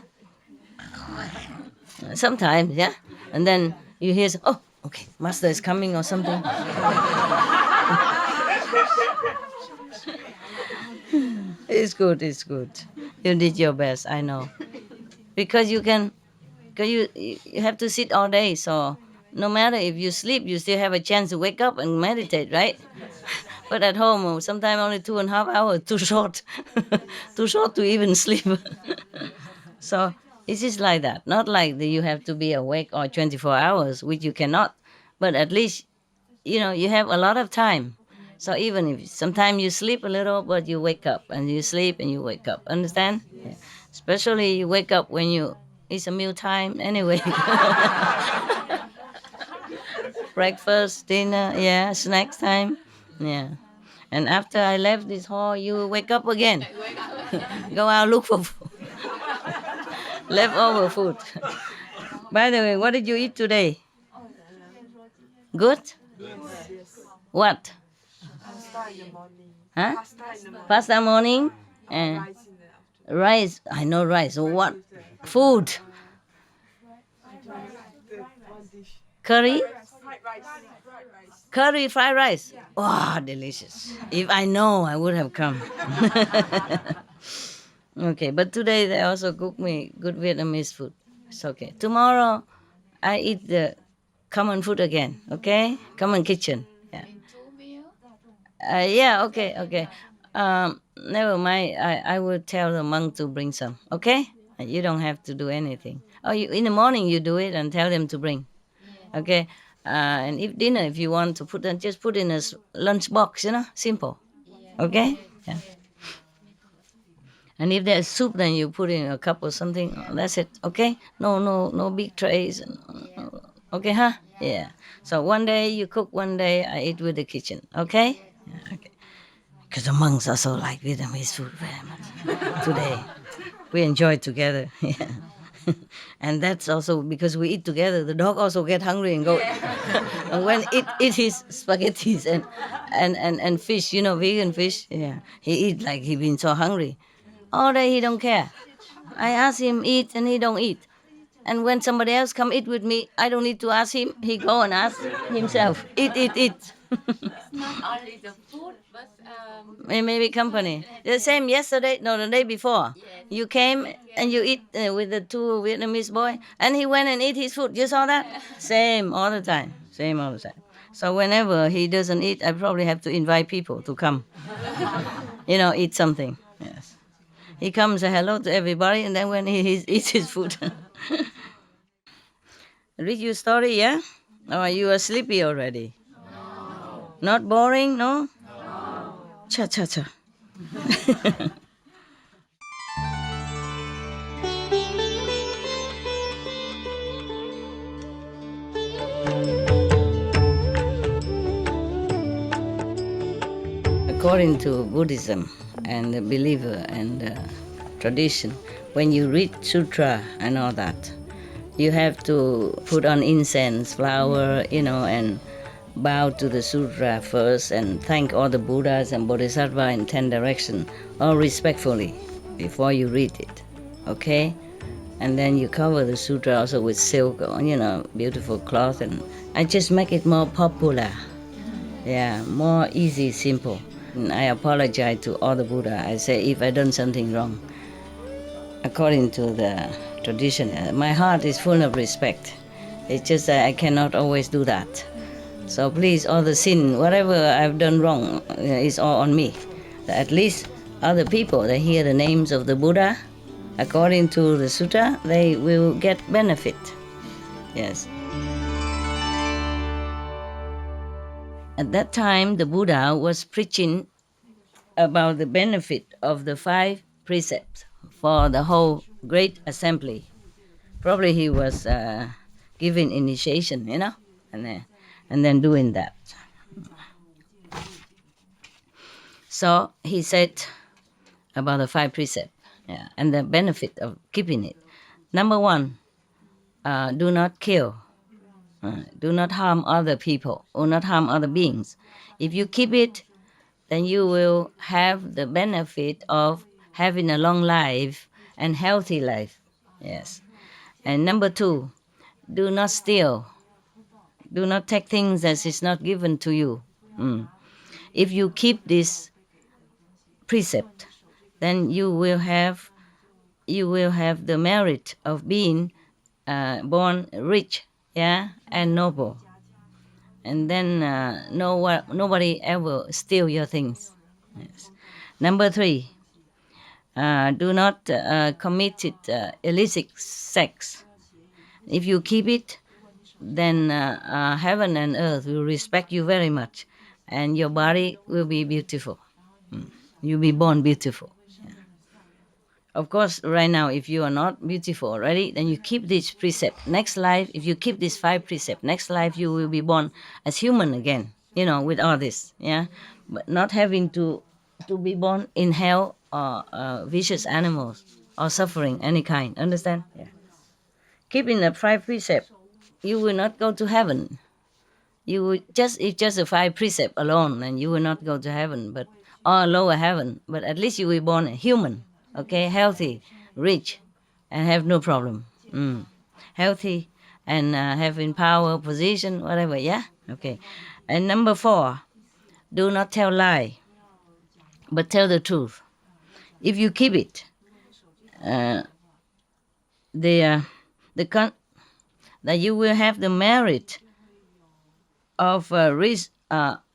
Sometimes, yeah? And then you hear, "Oh, okay, master is coming," or something. It's good, it's good. You did your best, I know. Because you have to sit all day, so no matter if you sleep, you still have a chance to wake up and meditate, right? But at home, sometimes only 2.5 hours, too short. Too short to even sleep. So it's just like that. Not like that you have to be awake all 24 hours, which you cannot. But at least, you have a lot of time. So even if sometimes you sleep a little, but you wake up and you sleep and you wake up. Understand? Yeah. Especially you wake up when it's a meal time anyway. Breakfast, dinner, yeah, snacks time. Yeah. And after I left this hall, you wake up again. Go out, look for food. Leftover food. By the way, what did you eat today? Good? What? Huh? Pasta morning and rice. I know rice. So what? Food. Curry? Curry fried rice. Oh, delicious. If I know, I would have come. Okay, but today they also cook me good Vietnamese food. It's okay. Tomorrow, I eat the common food again. Okay, common kitchen. Yeah. Yeah. Okay. Okay. Never mind. I will tell the monk to bring some. Okay. You don't have to do anything. Oh, in the morning you do it and tell them to bring. Okay. And if dinner, if you want to just put in a lunch box. Simple. Okay. Yeah. And if there's soup, then you put in a cup or something. That's it. Okay. No big trays. Okay, huh? Yeah. So one day you cook, one day I eat with the kitchen. Okay. Yeah, okay. Because the monks also like Vietnamese food very much. Today, we enjoy it together. Yeah. And that's also because we eat together. The dog also get hungry and go. And when it eat his spaghettis and fish, vegan fish. Yeah, he eat like he been so hungry. All day he don't care. I ask him eat and he don't eat. And when somebody else come eat with me, I don't need to ask him. He go and ask himself. Eat, eat, eat. Not only the food, but Maybe company. The same yesterday, no, the day before. You came and you eat with the two Vietnamese boy, and he went and ate his food. You saw that? Same all the time. Same all the time. So whenever he doesn't eat, I probably have to invite people to come. Eat something. Yes. He comes, say hello to everybody, and then when he eats his food. Read your story, yeah? Or you are sleepy already? Not boring, no? Cha cha cha. According to Buddhism and the believer and tradition, when you read sutra and all that, you have to put on incense, flower, and bow to the sutra first and thank all the Buddhas and Bodhisattva in 10 directions, all respectfully, before you read it, okay? And then you cover the sutra also with silk, or, beautiful cloth, and I just make it more popular. Yeah, more easy, simple. And I apologize to all the Buddha. I say if I done something wrong, according to the tradition, my heart is full of respect. It's just that I cannot always do that. So please, all the sin, whatever I've done wrong, is all on me. At least other people, they hear the names of the Buddha, according to the sutta, they will get benefit. Yes. At that time, the Buddha was preaching about the benefit of the 5 precepts for the whole great assembly. Probably he was giving initiation, and then doing that. So he said about the 5 precepts, and the benefit of keeping it. Number 1, do not kill. Do not harm other people or not harm other beings. If you keep it, then you will have the benefit of having a long life and healthy life. Yes. And number 2, do not steal. Do not take things that is not given to you. If you keep this precept, then you will have the merit of being born rich, and noble. And then nobody ever steal your things. Yes. Number 3, do not commit illicit sex. If you keep it, then heaven and earth will respect you very much, and your body will be beautiful. You'll be born beautiful. Of course, right now, if you are not beautiful already, then you keep this precept. Next life, if you keep these 5 precepts, next life you will be born as human again, with all this, but not having to be born in hell or vicious animals or suffering any kind. Understand? Yeah. Keeping the 5 precepts, you will not go to heaven. You will just the 5 precepts alone, and you will not go to heaven, or lower heaven. But at least you will be born a human. Okay, healthy, rich, and have no problem. Healthy and having power, position, whatever, yeah? Okay. And number 4, do not tell lie, but tell the truth. If you keep it, that you will have the merit of a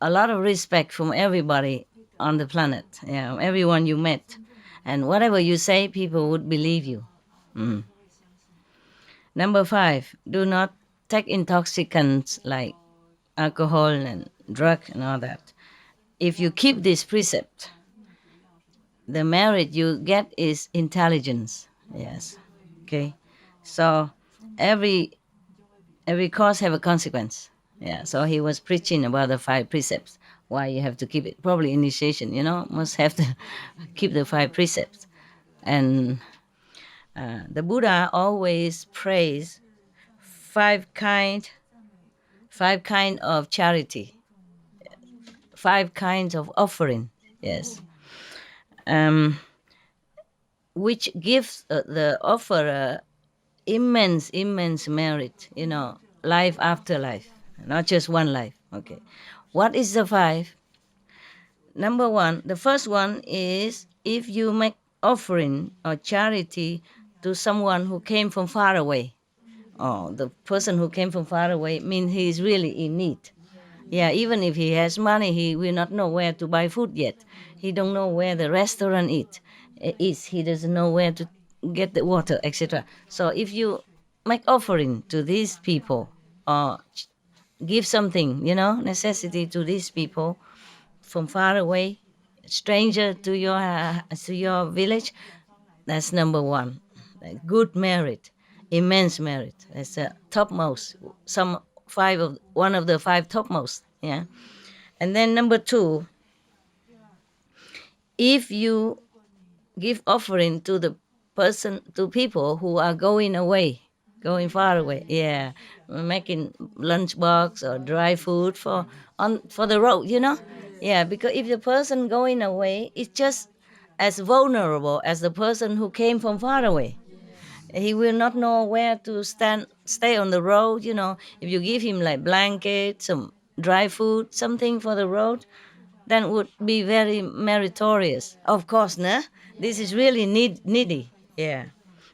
lot of respect from everybody on the planet, everyone you met. And whatever you say, people would believe you. Number 5, do not take intoxicants like alcohol and drug and all that. If you keep this precept, the merit you get is intelligence. Yes. Okay. So every cause have a consequence. Yeah. So he was preaching about the 5 precepts. Why you have to keep it? Probably initiation. Must have to keep the 5 precepts. And the Buddha always prays 5 kind of charity, 5 kinds of offering. Yes. Which gives the offerer immense merit, life after life, not just one life. Okay. What is the 5? Number 1, the first one is if you make offering or charity to someone who came from far away. Oh, the person who came from far away means he is really in need. Yeah, even if he has money, he will not know where to buy food yet. He don't know where the restaurant is. He doesn't know where to get the water, etc. So if you make offering to these people or give something, necessity to these people from far away, stranger to your village, that's number 1. Like good merit, immense merit. That's the topmost. One of the 5 topmost. Yeah. And then number 2, if you give offering to people who are going away, going far away, yeah, making lunchbox or dry food for the road, yeah, because if the person going away is just as vulnerable as the person who came from far away, he will not know where to stay on the road. If you give him like blanket, some dry food, something for the road, then would be very meritorious. Of course, nah? This is really needy. Yeah.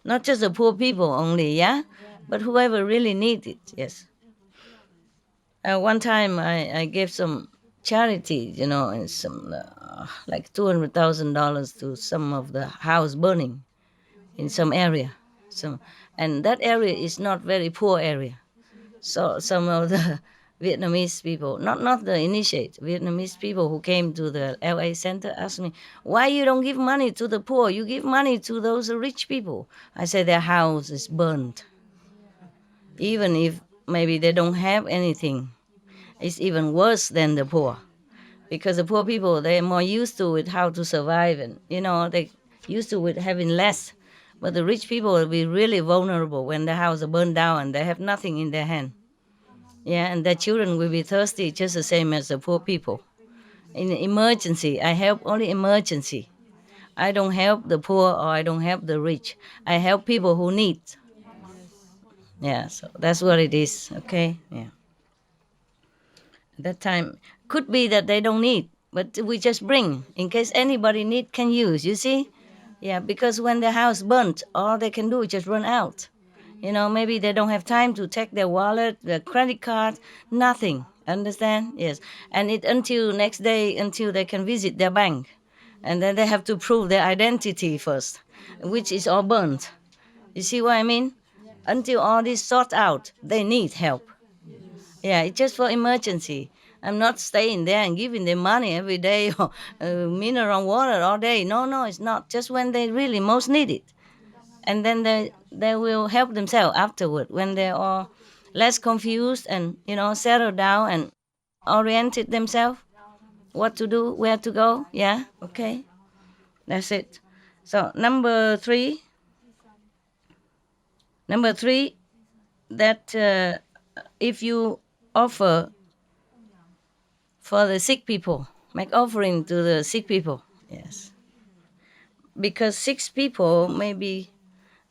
Not just the poor people only, yeah? But whoever really needs it, yes. One time I gave some charity, and some like $200,000 to some of the house burning in some area. And that area is not very poor area. So some of the Vietnamese people, not the initiate, Vietnamese people who came to the LA center asked me, why you don't give money to the poor? You give money to those rich people. I said their house is burned. Even if maybe they don't have anything, it's even worse than the poor. Because the poor people, they're more used to it, how to survive, and they used to it having less. But the rich people will be really vulnerable when the house is burned down and they have nothing in their hand. Yeah, and their children will be thirsty just the same as the poor people. In emergency, I help only emergency. I don't help the poor or I don't help the rich. I help people who need. Yeah, so that's what it is. Okay, yeah. At that time, could be that they don't need, but we just bring in case anybody need can use. You see, yeah, because when the house burnt, all they can do is just run out. Maybe they don't have time to take their wallet, their credit card, nothing. Understand? Yes. And it until next day until they can visit their bank. And then they have to prove their identity first, which is all burnt. You see what I mean? Until all this sort out, they need help. Yeah, it's just for emergency. I'm not staying there and giving them money every day or mineral water all day. No, it's not. Just when they really most need it. And then they will help themselves afterward when they are less confused and settle down and oriented themselves what to do, where to go. Yeah, okay, that's it. So number three, that if you offer for the sick people, make offering to the sick people. Yes, because sick people maybe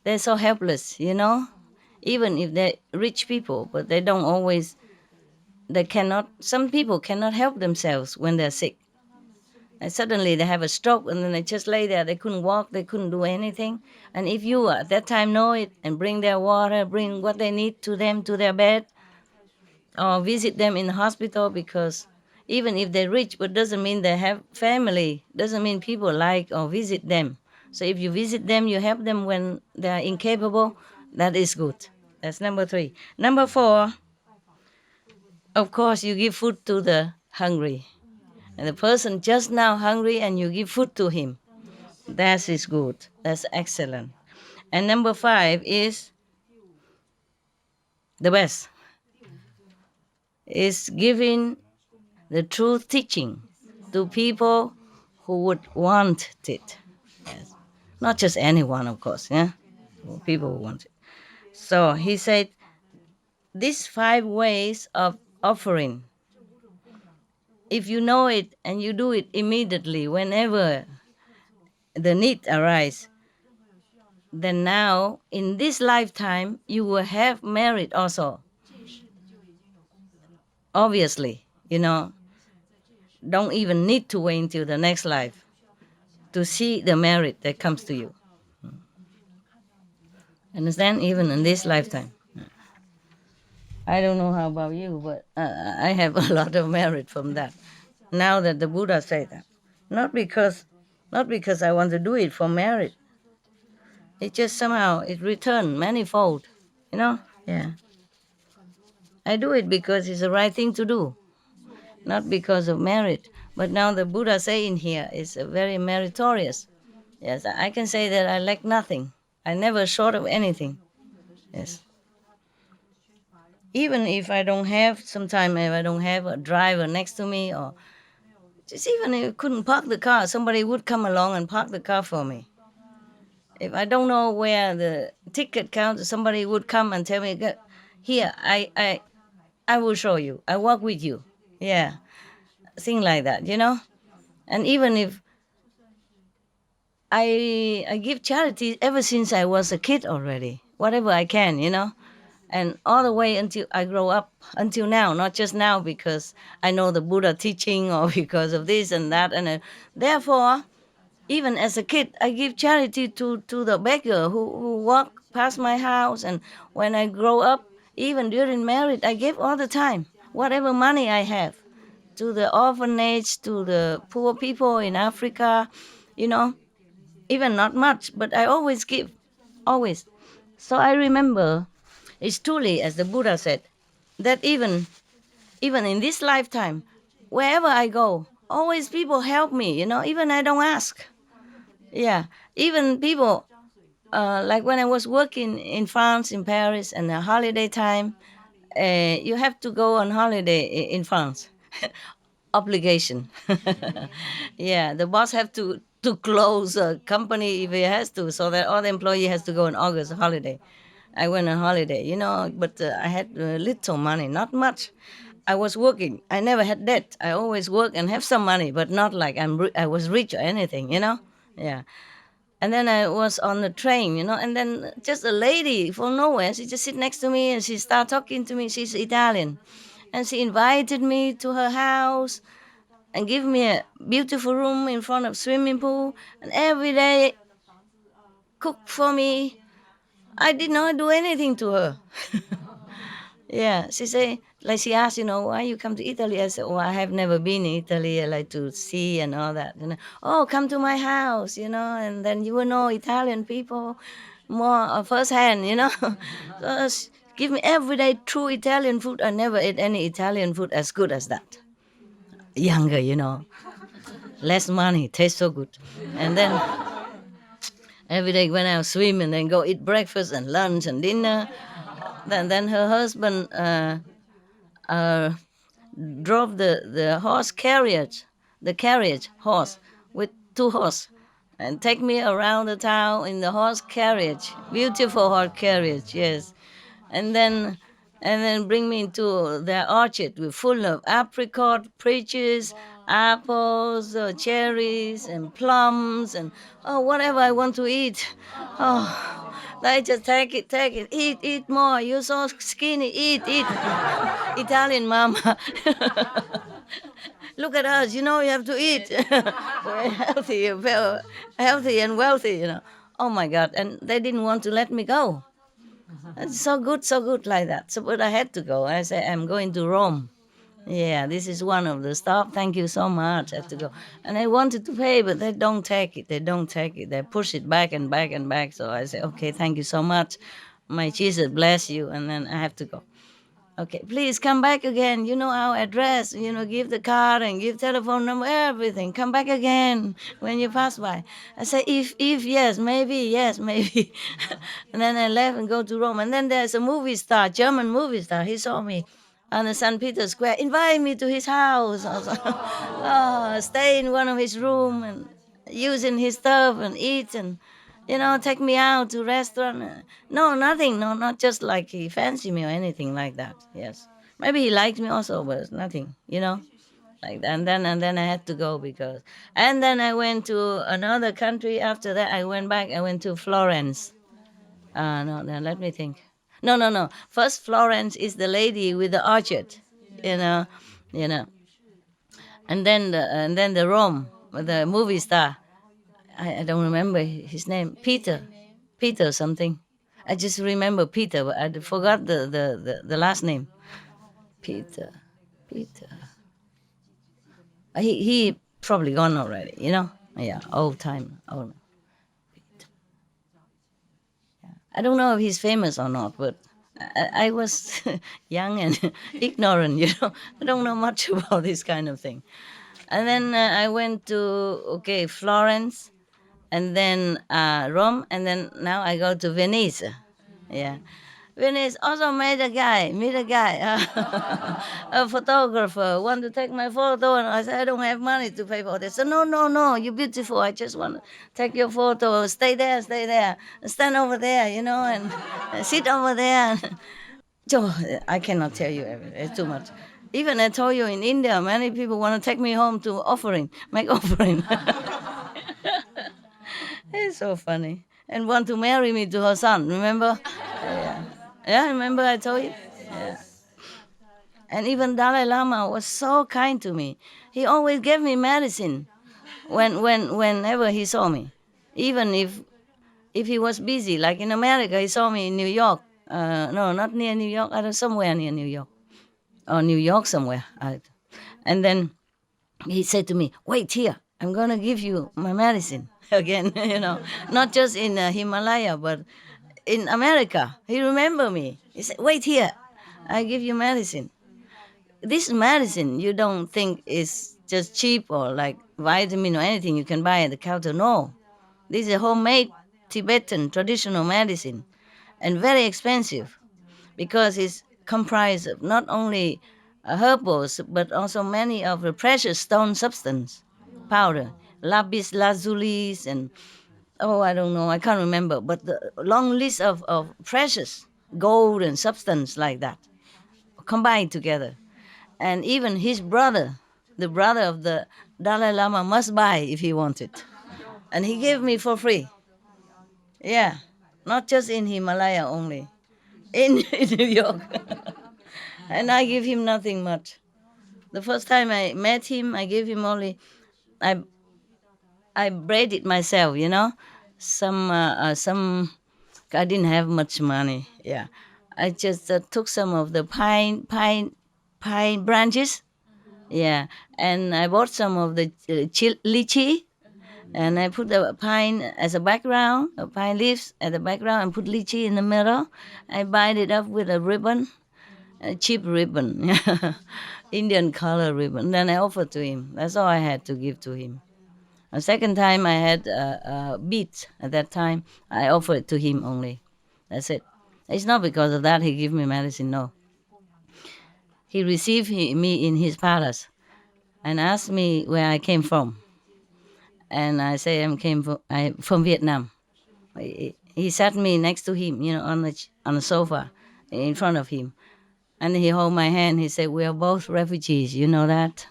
they're so helpless, even if they're rich people, but some people cannot help themselves when they're sick. And suddenly they have a stroke and then they just lay there, they couldn't walk, they couldn't do anything. And if you at that time know it and bring their water, bring what they need to them to their bed, or visit them in the hospital, because even if they're rich, but doesn't mean they have family, doesn't mean people like or visit them. So if you visit them, you help them when they're incapable, that is good. That's number 3. Number 4, of course, you give food to the hungry. And the person just now hungry and you give food to him. That is good. That's excellent. And number 5 is the best. Is giving the truth teaching to people who would want it. Yes. Not just anyone, of course, yeah? People who want it. So he said, these 5 ways of offering, if you know it and you do it immediately whenever the need arises, then now in this lifetime you will have merit also. Obviously, don't even need to wait until the next life to see the merit that comes to you. Understand? Even in this lifetime. I don't know how about you, but I have a lot of merit from that. Now that the Buddha said that, not because, not because I want to do it for merit. It just somehow it returned manifold, you know. Yeah, I do it because it's the right thing to do, not because of merit. But now the Buddha say in here is very meritorious. Yes, I can say that I lack nothing. I never short of anything. Yes. Even if I don't have, sometime if I don't have a driver next to me, or just even if I couldn't park the car, somebody would come along and park the car for me. If I don't know where the ticket counter, somebody would come and tell me, here, I will show you. I walk with you. Yeah, thing like that, you know. And even if I give charity ever since I was a kid already, whatever I can, you know, and all the way until I grow up, until now, not just now because I know the Buddha teaching or because of this and that. And therefore, even as a kid, I give charity to the beggar who walk past my house. And when I grow up, even during marriage, I give all the time, whatever money I have, to the orphanage, to the poor people in Africa, you know, even not much, but I always give, always. So I remember, it's truly, as the Buddha said, that even in this lifetime, wherever I go, always people help me, you know, even I don't ask. Yeah, even people, like when I was working in France, in Paris, and the holiday time, you have to go on holiday in France. Obligation. Yeah, the boss have to close a company if he has to, so that all the employee has to go on August holiday. I went on holiday, you know, but I had little money, not much. I was working. I never had debt. I always work and have some money, but not like I was rich or anything, you know. Yeah. And then I was on the train, you know, and then just a lady from nowhere, she just sit next to me and she started talking to me. She's Italian. And she invited me to her house and give me a beautiful room in front of swimming pool, and every day cook for me. I did not do anything to her. Yeah, she say, like she asked, you know, why you come to Italy? I said, oh, I have never been in Italy. I like to see and all that. You know, oh, come to my house, you know, and then you will know Italian people more firsthand, you know. So give me every day true Italian food. I never ate any Italian food as good as that. Younger, you know, less money, tastes so good. And then every day when I swim and then go eat breakfast and lunch and dinner. Then her husband uh, drove the horse carriage, the carriage horse with two horse, and take me around the town in the horse carriage, beautiful horse carriage, yes, and then bring me into their orchard with full of apricot, peaches, apples, cherries, and plums, and oh, whatever I want to eat. Oh, I just take it, eat more. You're so skinny, eat. Italian mama. Look at us, you know, you have to eat. We're healthy, healthy and wealthy, you know. Oh my God. And they didn't want to let me go. It's so good like that. So, but I had to go. I said, I'm going to Rome. Yeah, this is one of the stop. Thank you so much. I have to go. And I wanted to pay, but they don't take it. They don't take it. They push it back and back and back. So I said, okay, thank you so much. My Jesus bless you. And then I have to go. Okay, please come back again. You know our address. You know, give the card and give telephone number, everything. Come back again when you pass by. I say, if yes, maybe. And then I left and go to Rome. And then there's a movie star, German movie star. He saw me on the St. Peter Square. Invite me to his house. I was like, oh, stay in one of his room and using his stuff and eat and take me out to restaurant. No, nothing. No, not just like he fancy me or anything like that. Yes, maybe he liked me also, but it's nothing. Like that. And then I had to go and then I went to another country. After that, I went back. I went to Florence. No, let me think. No. First, Florence is the lady with the orchard. You know, you know. and then the Rome, the movie star. I don't remember his name. Peter something. I just remember Peter, but I forgot the last name. Peter. He probably gone already, you know? Yeah, old time. Old. I don't know if he's famous or not, but I was young and ignorant, you know? I don't know much about this kind of thing. And then I went to, Florence, and then Rome, and then now I go to Venice. Yeah. Venice also meet a guy, a photographer, want to take my photo, and I said, I don't have money to pay for this. So, no, you're beautiful. I just want to take your photo. Stay there, stand over there, you know, and sit over there. So I cannot tell you everything. It's too much. Even I told you in India, many people want to take me home to make offering. It's so funny. And want to marry me to her son, remember? Yeah. Yeah, remember I told you? Yeah. And even Dalai Lama was so kind to me. He always gave me medicine whenever he saw me. Even if he was busy, like in America, he saw me in New York. No, not near New York, I don't somewhere near New York. Or New York somewhere. And then he said to me, wait here, I'm going to give you my medicine again, you know, not just in Himalaya, but in America. He remembered me. He said, wait here, I give you medicine. This medicine you don't think is just cheap or like vitamin or anything you can buy at the counter. No, this is a homemade Tibetan traditional medicine and very expensive because it's comprised of not only herbals but also many of the precious stone substance powder, lapis lazulis, and I don't know, I can't remember, but the long list of precious gold and substance like that combined together. And even his brother, the brother of the Dalai Lama, must buy if he wanted. And he gave me for free. Yeah, not just in Himalaya only, in New York. And I give him nothing much. The first time I met him, I gave him only, I I braided myself, you know, some. I didn't have much money. Yeah, I just took some of the pine branches. Yeah, and I bought some of the lychee, and I put the pine as a background, pine leaves as the background, and put lychee in the middle. I bind it up with a ribbon, a cheap ribbon, Indian color ribbon. Then I offered to him. That's all I had to give to him. A second time I had beets at that time. I offered to him only. That's it. It's not because of that he gave me medicine, no. He received me in his palace and asked me where I came from. And I say I'm from Vietnam. He sat me next to him, you know, on the sofa in front of him. And he held my hand. He said, we are both refugees, you know that?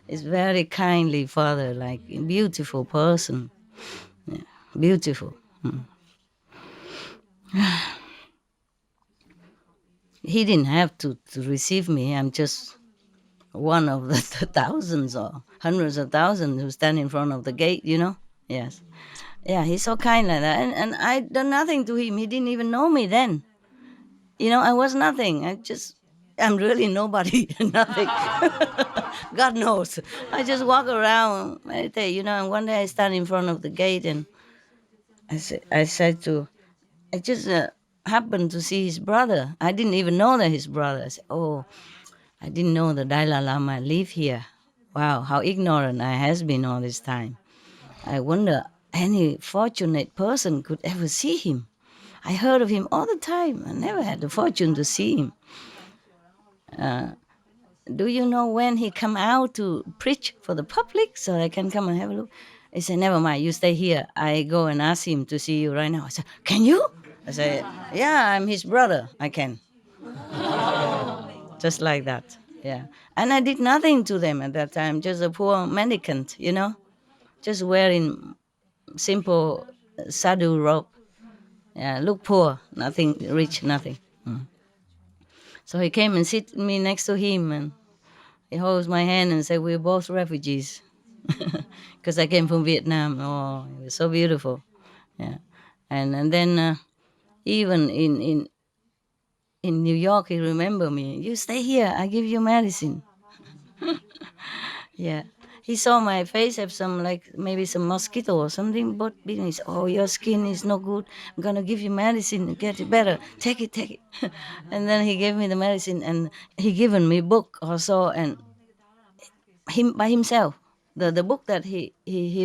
It's very kindly father, like a beautiful person. Yeah, beautiful. He didn't have to receive me. I'm just one of the thousands or hundreds of thousands who stand in front of the gate, you know? Yes. Yeah, he's so kind like that. And I done nothing to him. He didn't even know me then. You know, I was nothing. I'm really nobody, nothing. God knows. I just walk around, meditate, you know, and one day I stand in front of the gate and I just happened to see his brother. I didn't even know that his brother. I said, oh, I didn't know the Dalai Lama live here. Wow, how ignorant I has been all this time. I wonder any fortunate person could ever see him. I heard of him all the time. I never had the fortune to see him. Do you know when he come out to preach for the public so I can come and have a look? He said, never mind, you stay here. I go and ask him to see you right now. I said, can you? I said, yeah, I'm his brother. I can. Just like that. Yeah. And I did nothing to them at that time, just a poor mendicant, you know, just wearing simple sadhu robe. Yeah, look poor, nothing rich, nothing. So he came and sit me next to him, and He holds my hand and said, "We're both refugees," because I came from Vietnam. Oh, it was so beautiful. Yeah, and then even in New York, he remembered me. "You stay here. I give you medicine." Yeah. He saw my face have some, like, maybe some mosquito or something, but he said, "Oh, your skin is no good. I'm gonna give you medicine to get it better. Take it, take it." And then he gave me the medicine, and he given me book also, and him by himself. The book that he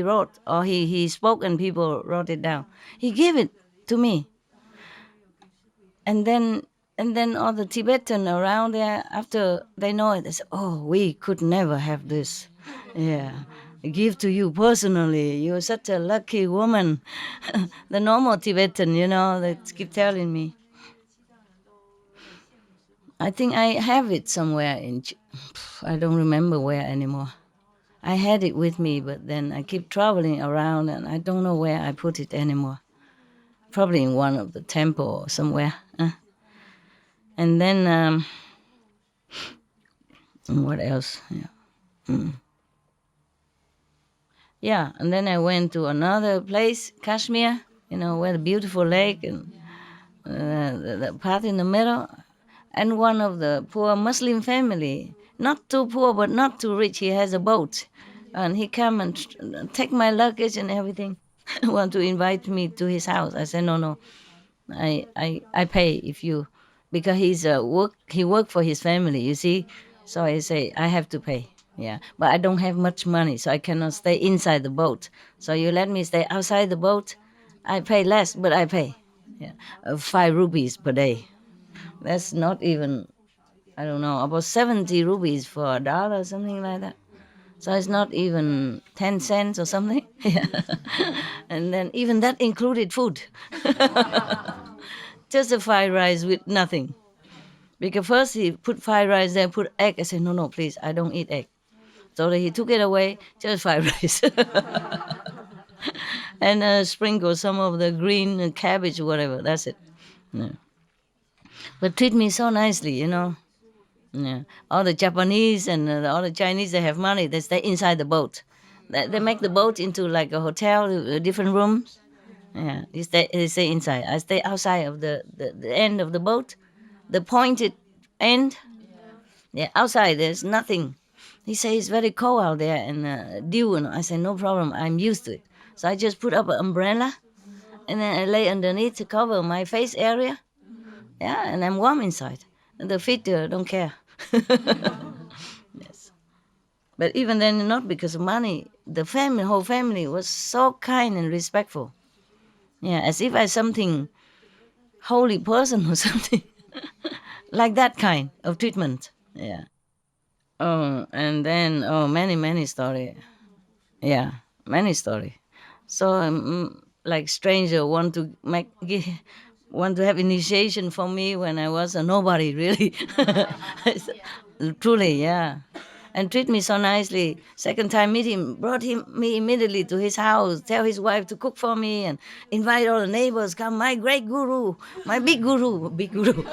wrote, or he spoke and people wrote it down. He gave it to me. And then all the Tibetan around there, after they know it, they say, "Oh, we could never have this." Yeah. Give to you personally. You're such a lucky woman. The normal Tibetan, they keep telling me. I think I have it somewhere I don't remember where anymore. I had it with me, but then I keep traveling around and I don't know where I put it anymore. Probably in one of the temple or somewhere. And then, what else? Yeah, and then I went to another place, Kashmir, where the beautiful lake and the path in the middle, and one of the poor Muslim family, not too poor but not too rich. He has a boat, and he come and take my luggage and everything. Want to invite me to his house. I said, no, I pay if you, because he work for his family, you see. So I say I have to pay. Yeah, but I don't have much money, so I cannot stay inside the boat. So you let me stay outside the boat. I pay less, but I pay. Yeah, 5 rupees per day. That's not even, I don't know, about 70 rupees for a dollar, something like that. So it's not even 10 cents or something. Yeah. And then even that included food. Just a fried rice with nothing. Because first he put fried rice, then put egg. I said, no, please, I don't eat egg. So he took it away, just fried rice. And sprinkle some of the green cabbage, whatever. That's it. Yeah. But treat me so nicely. Yeah. All the Japanese and all the Chinese, they have money. They stay inside the boat. They make the boat into like a hotel, different rooms. Yeah, they stay inside. I stay outside of the end of the boat, the pointed end. Yeah, outside there's nothing. He says it's very cold out there and dew. And I say, no problem, I'm used to it. So I just put up an umbrella and then I lay underneath to cover my face area. Yeah, and I'm warm inside. And the feet don't care. Yes. But even then, not because of money, the whole family was so kind and respectful. Yeah, as if I something holy person or something. Like that kind of treatment. Yeah. Oh, and then many story. Yeah, many story. So like stranger want to have initiation for me when I was a nobody really. Truly, yeah. And treat me so nicely. Second time meet him, brought me immediately to his house, tell his wife to cook for me and invite all the neighbors, come, my great guru, my big guru, big guru.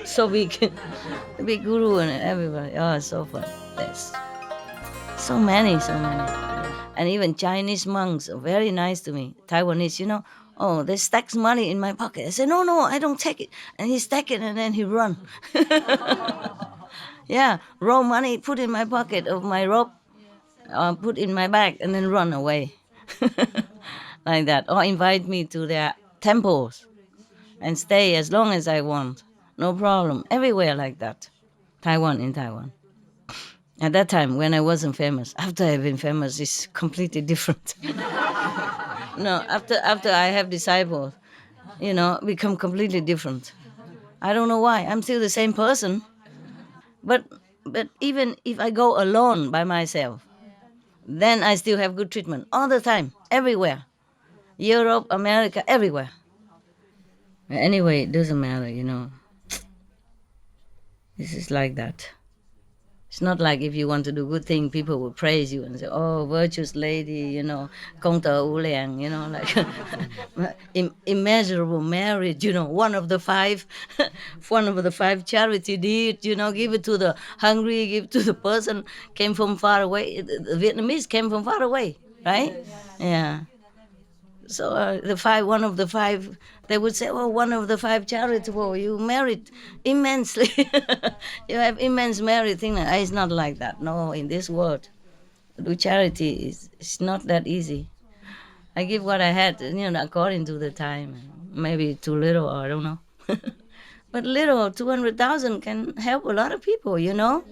So big, big guru and everybody. Oh, so fun. Yes. So many, so many. And even Chinese monks are very nice to me. Taiwanese, oh, they stacks money in my pocket. I said, no, I don't take it. And he stack it and then he run. Yeah, raw money put in my pocket of my robe, put in my bag and then run away. Like that. Or invite me to their temples and stay as long as I want. No problem. Everywhere like that. In Taiwan. At that time, when I wasn't famous, after I've been famous, it's completely different. No, after I have disciples, become completely different. I don't know why. I'm still the same person, but even if I go alone by myself, then I still have good treatment all the time, everywhere, Europe, America, everywhere. Anyway, it doesn't matter. This is like that. It's not like if you want to do good thing, people will praise you and say, "Oh, virtuous lady," "công tờ ưu liang," like immeasurable merit, one of the five, one of the five charity deed, give it to the hungry, give it to the person came from far away. The Vietnamese came from far away, right? Yeah. So one of the five, they would say, "Oh, one of the five charitable, you merit immensely." You have immense merit. It's not like that. No, in this world, do charity it's not that easy. I give what I had, according to the time. Maybe too little, or I don't know. But little, 200,000 can help a lot of people, Yeah,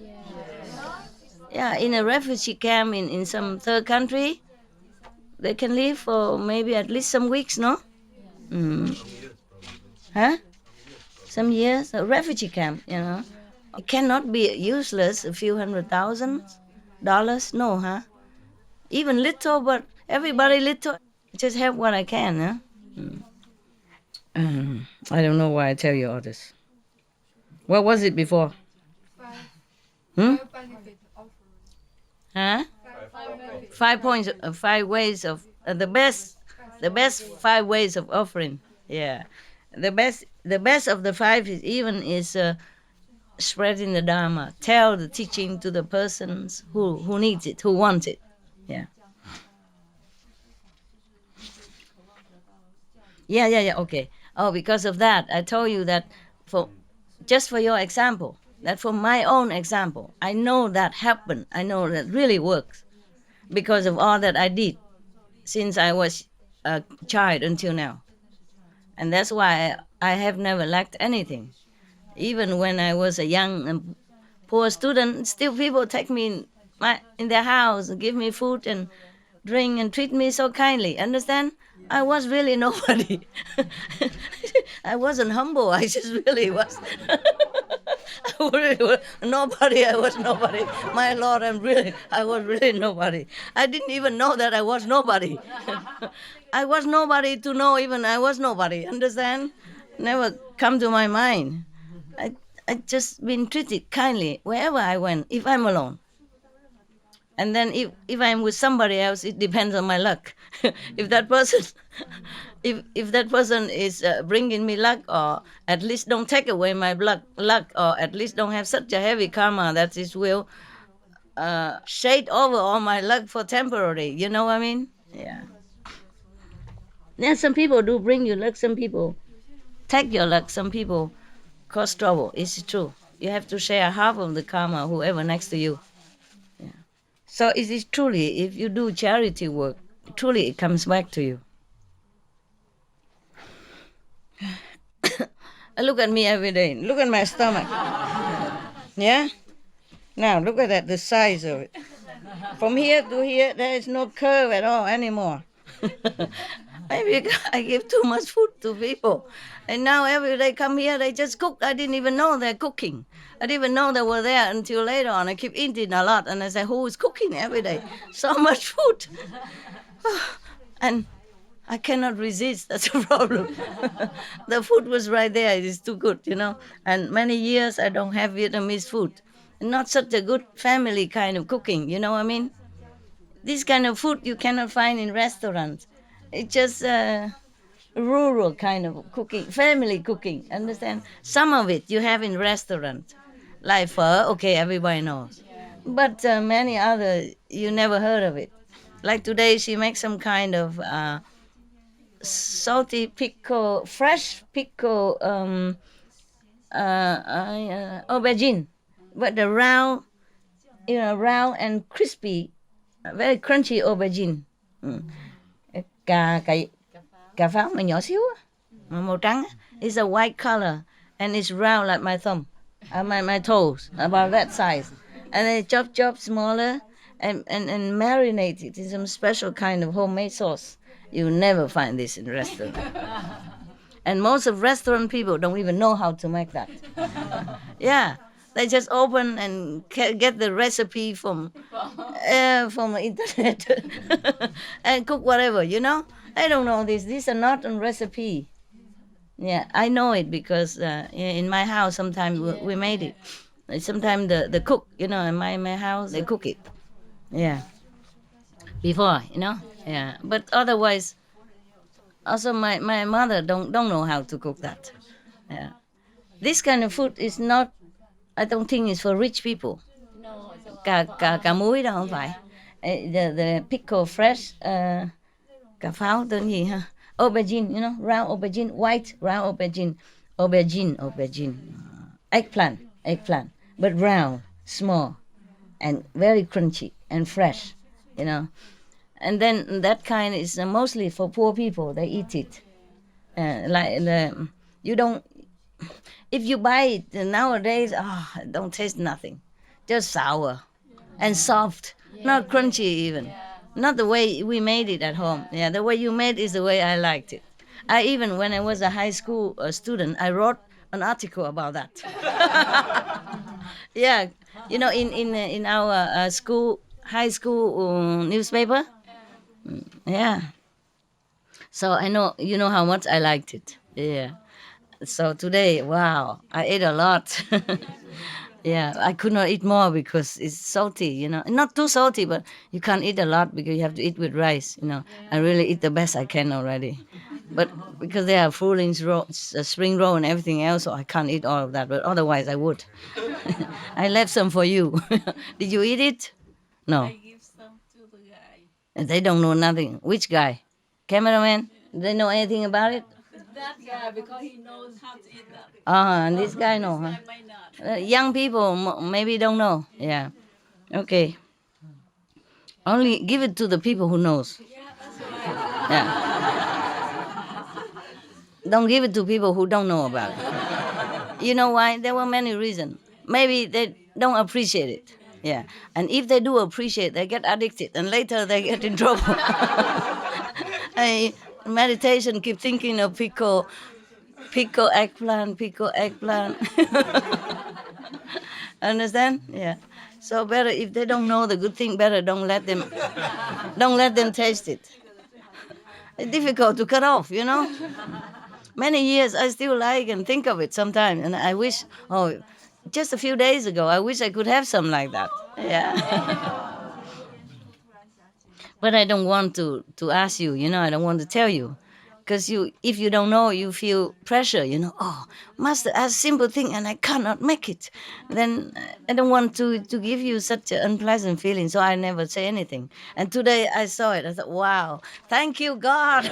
in a refugee camp in some third country, they can live for maybe at least some weeks, no? Huh? Some years, a refugee camp, It cannot be useless, a few $100,000, no, huh? Even little, but everybody little. Just help what I can, huh? I don't know why I tell you all this. What was it before? Hmm? Huh? 5 points, 5 ways of the best 5 ways of offering. Yeah, the best of the 5 is spreading the Dharma. Tell the teaching to the persons who needs it, who wants it. Yeah. Yeah. Okay. Oh, because of that, I told you that just for your example, that for my own example, I know that happened. I know that really works because of all that I did since I was a child until now. And that's why I have never lacked anything. Even when I was a young and poor student, still people take me in their house and give me food and drink and treat me so kindly. Understand? I was really nobody. I wasn't humble. I just really was. I really was nobody. I was nobody. My Lord, I was really nobody. I didn't even know that I was nobody. I was nobody to know even I was nobody. Understand? Never come to my mind. I just been treated kindly wherever I went, if I'm alone. And then if I'm with somebody else, it depends on my luck. If that person, if that person is bringing me luck, or at least don't take away my luck, or at least don't have such a heavy karma that it will shade over all my luck for temporary. You know what I mean? Yeah. Yeah, some people do bring you luck. Some people take your luck. Some people cause trouble. It's true. You have to share half of the karma, whoever next to you. So it is truly, if you do charity work, truly it comes back to you. Look at me every day. Look at my stomach. Yeah? Now, look at that, the size of it. From here to here, there is no curve at all anymore. Maybe I give too much food to people. And now every day come here, they just cook. I didn't even know they're cooking. I didn't even know they were there until later on. I keep eating a lot. And I say, who is cooking every day? So much food. And I cannot resist. That's a problem. The food was right there. It is too good, And many years I don't have Vietnamese food. Not such a good family kind of cooking, you know what I mean? This kind of food you cannot find in restaurants. It's just rural kind of cooking, family cooking, understand? Some of it you have in restaurants, like pho, okay, everybody knows. But many other, you never heard of it. Like today, she makes some kind of salty pickle, fresh pickle aubergine, but the round, round and crispy, very crunchy aubergine. Cà pháo mà nhỏ xíu mà màu trắng. It's a white color and it's round like my thumb, my toes, about that size. And they chop smaller and marinate it in some special kind of homemade sauce. You never find this in restaurant. And most of restaurant people don't even know how to make that. Yeah. They just open and get the recipe from the internet and cook whatever, I don't know this. These are not on recipe. Yeah, I know it because in my house sometimes we made it. Sometimes the cook, in my house, they cook it. Yeah. Before, Yeah. But otherwise, also my mother don't know how to cook that. Yeah. This kind of food is not, I don't think it's for rich people. No, it's Cà muối đâu không phải. The pickle fresh, cà pháo tên gì ha? Aubergine, round aubergine, white round aubergine. Eggplant, but round, small, and very crunchy and fresh, And then that kind is mostly for poor people. They eat it. You don't. If you buy it nowadays, it don't taste nothing, just sour and soft, not crunchy even. Not the way we made it at home. Yeah, the way you made is the way I liked it. I even, when I was a high school student, I wrote an article about that. Yeah, in our high school newspaper. Yeah. So I know, how much I liked it. Yeah. So today, wow, I ate a lot. Yeah, I could not eat more because it's salty, Not too salty, but you can't eat a lot because you have to eat with rice. I really eat the best I can already. But because there are spring roll and everything else, so I can't eat all of that. But otherwise, I would. I left some for you. Did you eat it? No. I give some to the guy. And they don't know nothing. Which guy? Cameraman? They know anything about it? That guy, because he knows how to eat that. And this guy know, huh? I might not. Young people maybe don't know. Yeah. Okay. Only give it to the people who knows. Yeah, that's right. Yeah. Don't give it to people who don't know about it. You know why? There were many reasons. Maybe they don't appreciate it. Yeah. And if they do appreciate, they get addicted, and later they get in trouble. Meditation, keep thinking of pickle eggplant. Understand? Yeah. So better, if they don't know the good thing, better don't let them taste it. It's difficult to cut off, Many years I still like and think of it sometimes, and I wish, just a few days ago, I wish I could have some like that. Yeah. But I don't want to ask you, I don't want to tell you. Because if you don't know, you feel pressure, Master, a simple thing and I cannot make it. Then I don't want to give you such an unpleasant feeling, so I never say anything. And today I saw it, I thought, wow, thank you, God. You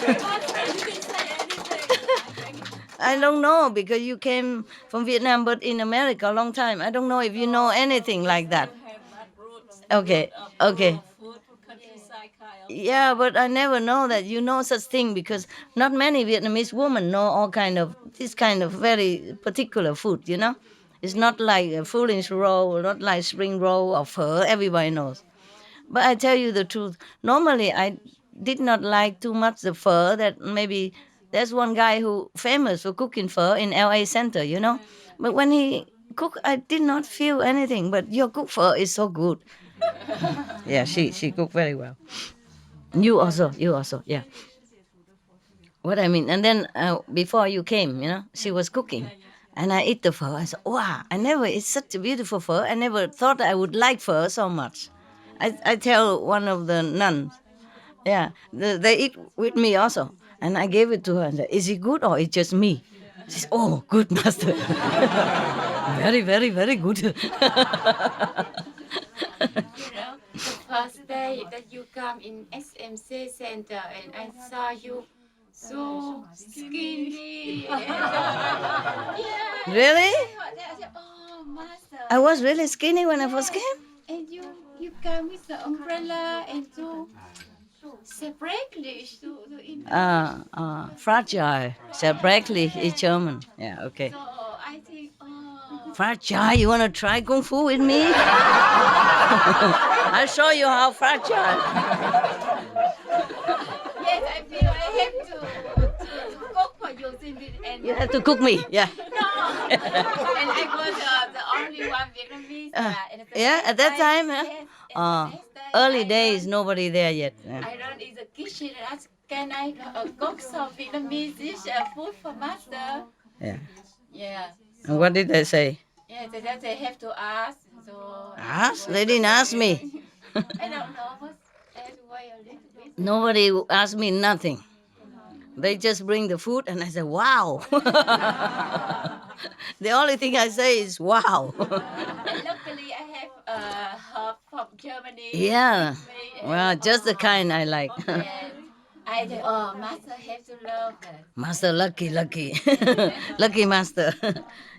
didn't say anything. I don't know, because you came from Vietnam, but in America a long time. I don't know if you know anything like that. You have that roots. Okay, okay. Food for countryside kind of. Yeah, but I never know that you know such thing, because not many Vietnamese women know all this kind of very particular food, It's not like a foolish roll, not like spring roll or pho, everybody knows. But I tell you the truth, normally I did not like too much the pho. That maybe there's one guy who famous for cooking pho in LA Center, But when he cooked, I did not feel anything. But your cook pho is so good. Yeah, she cooked very well. You also, yeah. What I mean, and then before you came, she was cooking, and I eat the pho. I said, wow, it's such a beautiful pho. I never thought I would like pho so much. I tell one of the nuns, yeah, they eat with me also, and I gave it to her and said, is it good or it's just me? She said, oh, good, Master. Very, very, very good. The first day that you come in SMC Center and I saw you so skinny. Yeah. Really? I said, oh, Master. I was really skinny when I first came. And you come with the umbrella and so zerbrechlich. Fragile. Zerbrechlich is German. Yeah, okay. So I think, Fragile, you want to try Kung Fu with me? I'll show you how fragile. yes, I feel I have to cook for you. And You have to cook me, yeah. no. And I was the only one Vietnamese. Yeah, at that time, Yes, yeah? and the next day Early I days, nobody there yet. Yeah. I run in the kitchen and ask, can I cook some Vietnamese dish food for Master? Yeah. Yeah. And what did they say? Yeah, they have to ask. So Ask? They didn't ask me. I don't know, but I have to wait a little bit. Nobody asked me nothing. They just bring the food, and I said, "Wow." The only thing I say is, "Wow." And luckily, I have herb from Germany. Yeah. with me, Well, just the kind I like. and I say, oh, master have to love that. Master, lucky, lucky master.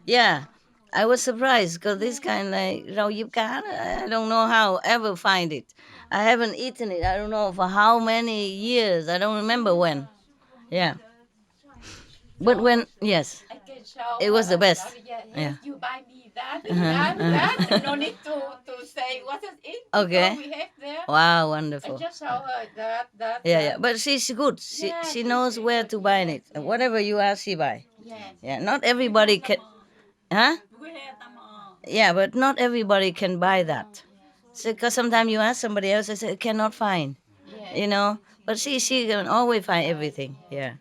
Yeah, I was surprised because this kind like rau diếp cá, I don't know how ever find it. I haven't eaten it. I don't know for how many years. I don't remember when. Yeah, but when yes, I can show. it was the best. Yeah, Yeah. you buy me that, Uh-huh, that. No need to say what is it. Okay. because we have there. Wow, I wonderful. just show her that. Yeah, that. yeah. But she's good. She Yeah, she she's knows very where good, to buy yes, it. yes. Whatever you ask, she buy. Yes. Yeah, not everybody can. Huh? Yeah, but not everybody can buy that. Because sometimes you ask somebody else, they say cannot find. Yes. You know, but she can always find everything. Yeah,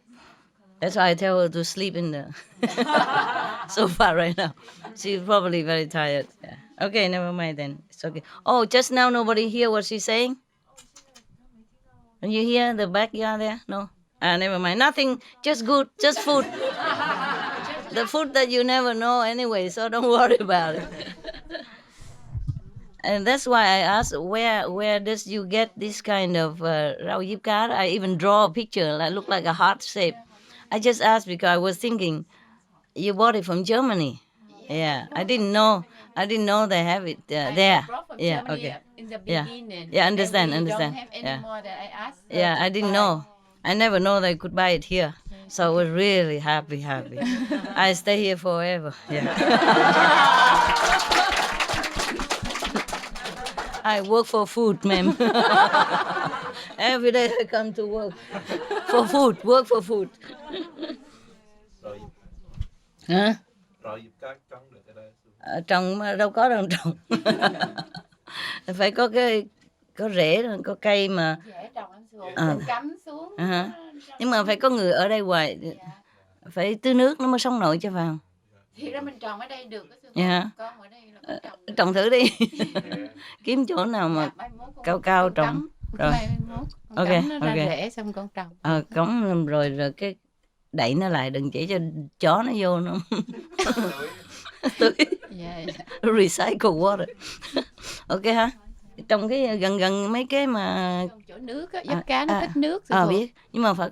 that's why I tell her to sleep in the sofa right now. She's probably very tired. Yeah. Okay, never mind then. It's okay. Oh, just now nobody hear what she's saying. Can you hear the backyard there? No. Never mind. Nothing. Just good. Just food. The food that you never know anyway, so don't worry about it. And that's why I asked where does you get this kind of rau diếp cá? I even draw a picture that look like a heart shape. I just asked because I was thinking you bought it from Germany. Yeah, I didn't know. I didn't know they have it there. Brought from Yeah, Germany okay. in the Yeah. beginning. Yeah, understand, and we understand. Don't have any Yeah. more that I asked. her Yeah, to I didn't buy. know. I never know they could buy it here. So I was really happy. I stay here forever. Yeah. I work for food, ma'am. Every day I come to work for food, work for food. Rồi Hả? rồi dịp cá trống được cái đây. Trồng mà đâu có đâu trồng. Phải có có rễ, có cây mà. Dễ trồng ăn xuống, À. cắm xuống. Uh-huh. Nhưng mà phải có người ở đây hoài, phải tưới nước nó mới sống nổi cho vào. Thì ra mình trồng ở đây được cái Dạ. con ở đây là có trồng được. Trồng thử đi. Kiếm chỗ nào mà mai mốt con cao cao con trồng. cắm. Rồi. Mai mốt con Ok, cắm nó ra ok. rễ xong con trồng. Cống rồi cái đẩy nó lại, đừng chỉ cho chó nó vô nó tưới. Yeah. Recycle water. Ok ha. Trồng cái gần mấy cái mà Trồng chỗ nước á, giúp cá nó thích nước. biết, nhưng mà phải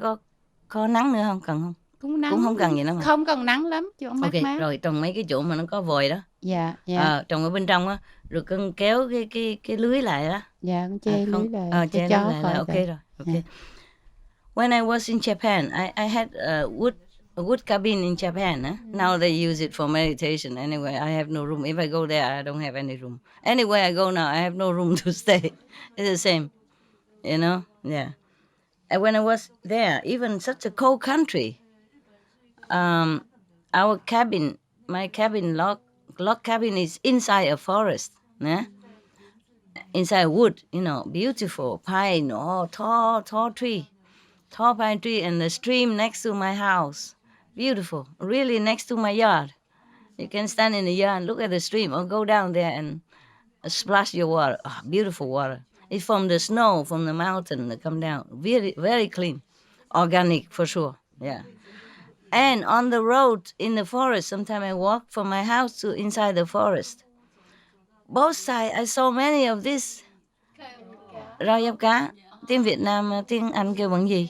có nắng nữa không, cần không? Cũng nắng. Cũng không cần gì đâu mà. Không cần nắng lắm, chỗ mát Ok, mát. rồi trồng mấy cái chỗ mà nó có vòi đó. Dạ, dạ. Trồng ở bên trong á, rồi con kéo cái lưới lại đó. Dạ, con che lưới lại. Che cho lưới lại là ok rồi. Okay. When I was in Japan, I had a wood cabin in Japan. Now they use it for meditation. Anyway, I have no room. If I go there, I don't have any room. Anywhere I go now, I have no room to stay. It's the same, you know. Yeah. And when I was there, even such a cold country, our cabin, my cabin log cabin is inside a forest. Inside wood, beautiful pine, tall tree. Tall pine tree and the stream next to my house. Beautiful, really next to my yard. You can stand in the yard and look at the stream or go down there and splash your water. Oh, beautiful water. It's from the snow, from the mountain that come down. Very, very clean. Organic for sure, yeah. And on the road in the forest, sometimes I walk from my house to inside the forest. Both sides, I saw many of this. Rau diếp cá. Tiếng Việt Nam, tiếng Anh kêu bằng gì?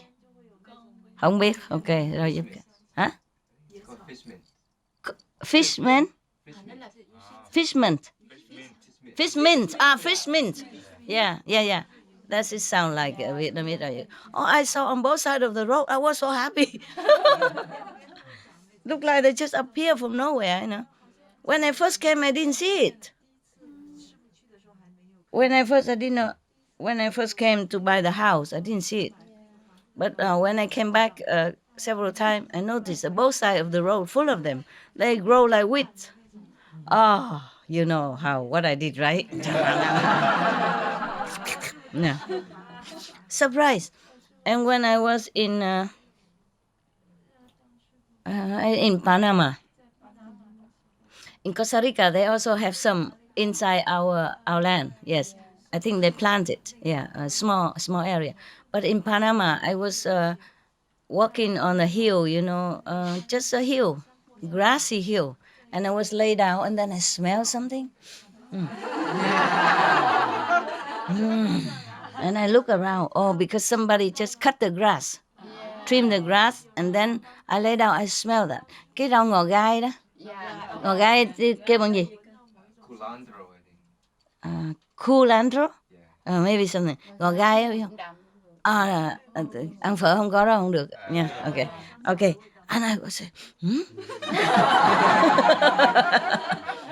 Không biết. Ok, rau diếp cá. Hả? Fishman? Fishman. Fishmint. Fishmint. Yeah. Does it sound like Vietnamese? Oh, I saw on both sides of the road. I was so happy. Look like they just appear from nowhere, When I first came, I didn't see it. When I first came to buy the house, I didn't see it. But when I came back several times, I noticed that both sides of the road, full of them, they grow like wheat. Oh, you know what I did, right? No. Surprise. And when I was in Panama, In Costa Rica, they also have some inside our land. Yes, I think they plant it. Yeah, a small area. But in Panama, I was walking on a hill. Just a hill, grassy hill, and I was laid down, and then I smelled something. And I look around. Oh, because somebody just cut the grass, trim the grass, and then I lay down. I smell that. Cái rau ngò gai đó. Ngò gai kêu bằng gì? Culandro, I think. Culantro? Maybe something. Ngò gai á, biết không? Ăn phở không có đó không được nha. Okay. And I was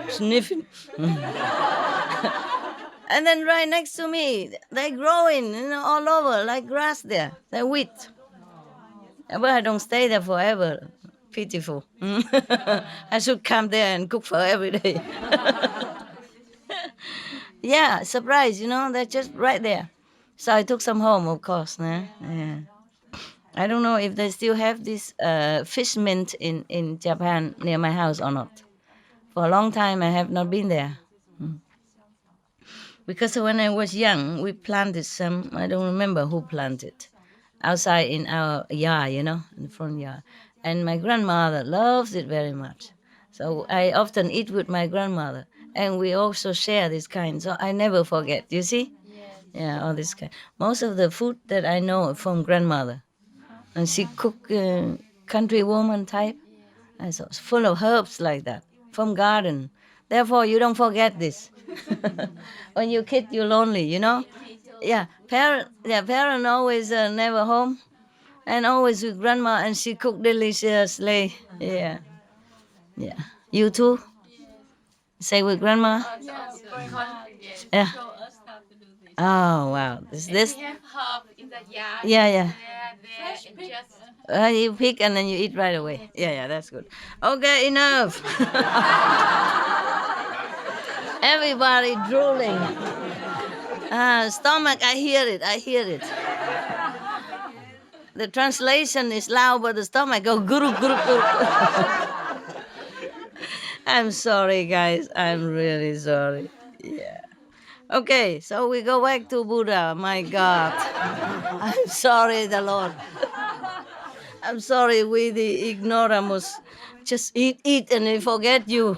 sniffing. And then right next to me, they're growing, all over like grass there. They're wheat. But I don't stay there forever. Pitiful. I should come there and cook for every day. Yeah, surprise, they're just right there. So I took some home, of course. Nah? Yeah. I don't know if they still have this fish mint in Japan near my house or not. For a long time, I have not been there. Because when I was young, we planted some, I don't remember who planted, outside in our yard, in the front yard. And my grandmother loves it very much. So I often eat with my grandmother. And we also share this kind. So I never forget, you see? Yeah, all this kind. Most of the food that I know from grandmother. And she cook country woman type. And so it's full of herbs like that, from garden. Therefore, you don't forget this. When you're kid, you're lonely, Yeah, parent always never home, and always with grandma, and she cook deliciously. Yeah. You too? Stay with grandma? Yeah. Show us how to do this. Oh, wow. This. We have herb in the yard. Yeah. There, and just You pick and then you eat right away. Yeah, that's good. Okay, enough. Everybody drooling. Stomach, I hear it. The translation is loud, but the stomach go guru, guru, guru. I'm sorry, guys. I'm really sorry. Yeah. Okay, so we go back to Buddha. My God. I'm sorry, the Lord. I'm sorry, we the ignoramus. Just eat, and we forget you.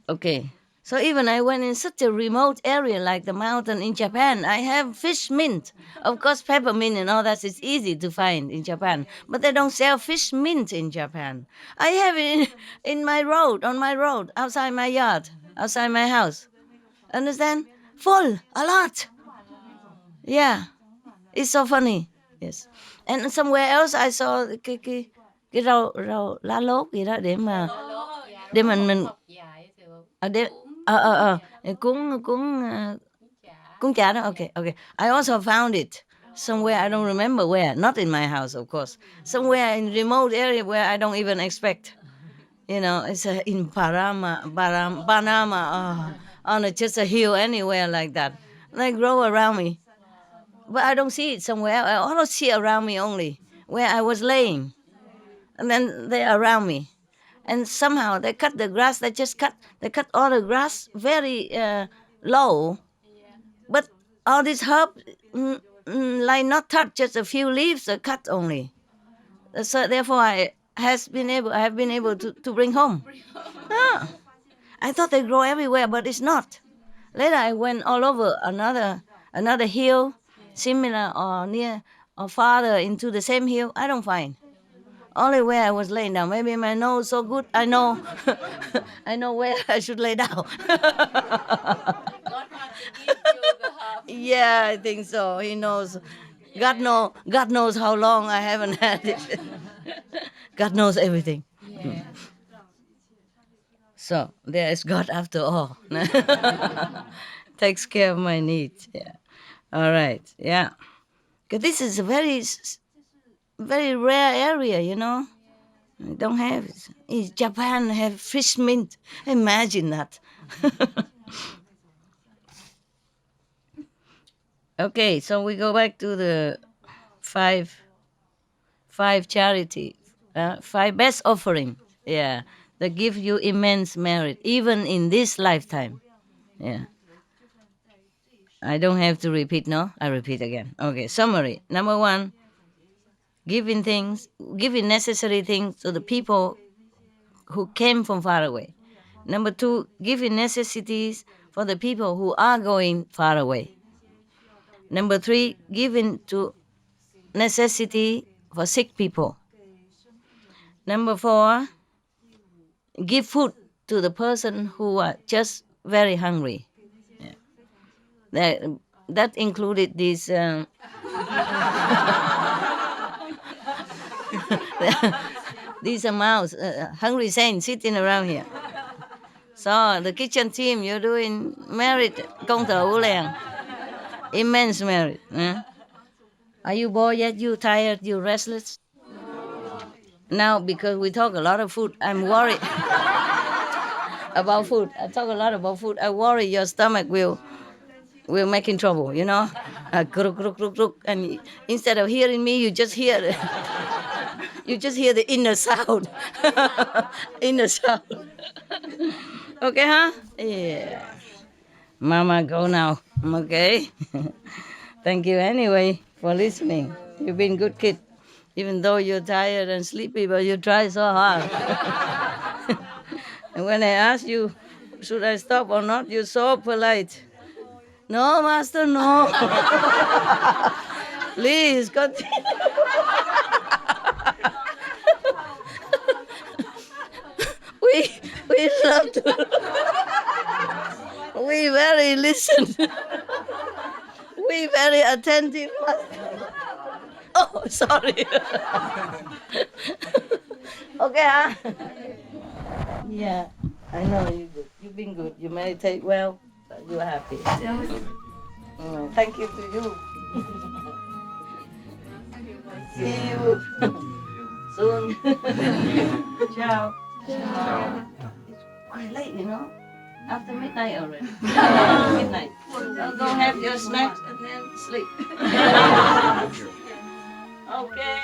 Okay. So even I went in such a remote area like the mountain in Japan, I have fish mint. Of course, peppermint and all that is easy to find in Japan, but they don't sell fish mint in Japan. I have it on my road, outside my yard, outside my house. Understand? Full, a lot. Yeah, it's so funny. Yes. And somewhere else I saw cái rau lá lốt gì đó để mà mình cuốn chả đó. Okay. I also found it somewhere, I don't remember where, not in my house, of course. Somewhere in remote area where I don't even expect. It's in Panama, on just a hill anywhere like that. They grow around me. But I don't see it somewhere. I don't see it around me only, where I was laying. And then they're around me. And somehow they cut the grass. They cut all the grass very low. But all this herb, like not touch, just a few leaves are cut only. So therefore I have been able to bring home. I thought they grow everywhere, but it's not. Later I went all over another hill, similar or near or farther into the same hill. I don't find. Only where I was laying down. Maybe my nose so good, I know I know where I should lay down. God wants to give you the herb. Yeah, I think so. He knows. God knows how long I haven't had it. God knows everything. Yeah. So there is God after all. Takes care of my needs. Yeah. All right. Yeah. Because this is a very rare area, I don't have it. In Japan have fish mint. Imagine that. Okay, so we go back to the five charity, 5 best offering. Yeah, that give you immense merit, even in this lifetime. Yeah. I don't have to repeat, no? I repeat again. Okay, summary. Number one, giving necessary things to the people who came from far away. Number two, giving necessities for the people who are going far away. Number three, giving to necessity for sick people. Number four, give food to the person who are just very hungry. Yeah. That included these these amounts, hungry saints sitting around here. So the kitchen team, you're doing merit, công thử liền, immense merit. Are you bored yet? You tired? You restless? Now, because we talk a lot of food, I'm worried about food. I talk a lot about food. I worry your stomach will make in trouble, you know? Kruk, kruk, kruk, kruk. And instead of hearing me, you just hear the inner sound. Inner sound. Okay, huh? Yeah. Mama, go now. Okay? Thank you anyway for listening. You've been good kid. Even though you're tired and sleepy, but you try so hard. And when I ask you, should I stop or not, you're so polite. No, master, no. Please, continue. we love to. We very listen. We very attentive. Oh, sorry. Okay, huh? Yeah, I know you good. You've been good. You meditate well. You're happy. Thank you to you. See you soon. Ciao. Ciao. It's quite late, you know. After midnight already. Midnight. So go have your snacks and then sleep. Okay.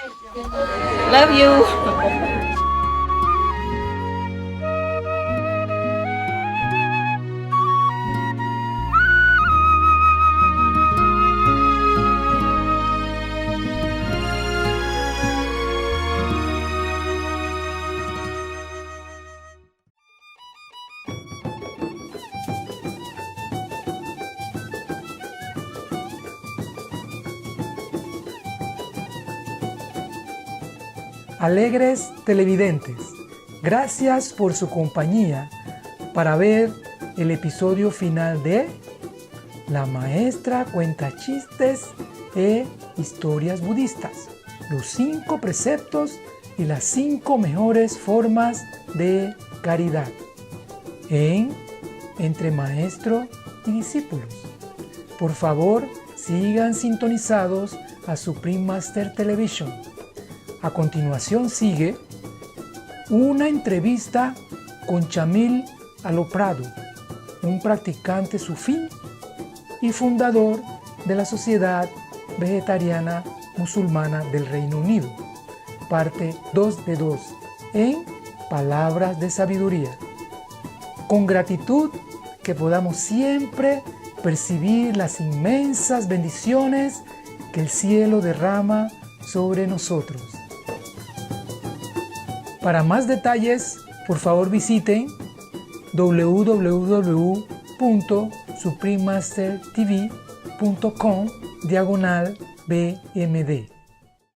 Love you. Alegres televidentes, gracias por su compañía para ver el episodio final de La maestra cuenta chistes e historias budistas, los 5 preceptos y las 5 mejores formas de caridad en Entre Maestro y Discípulos. Por favor, sigan sintonizados a Supreme Master Television. A continuación sigue una entrevista con Chamil Aloprado, un practicante sufí y fundador de la Sociedad Vegetariana Musulmana del Reino Unido, parte 2 de 2, en Palabras de Sabiduría. Con gratitud que podamos siempre percibir las inmensas bendiciones que el cielo derrama sobre nosotros. Para más detalles, por favor visiten www.suprememastertv.com/BMD.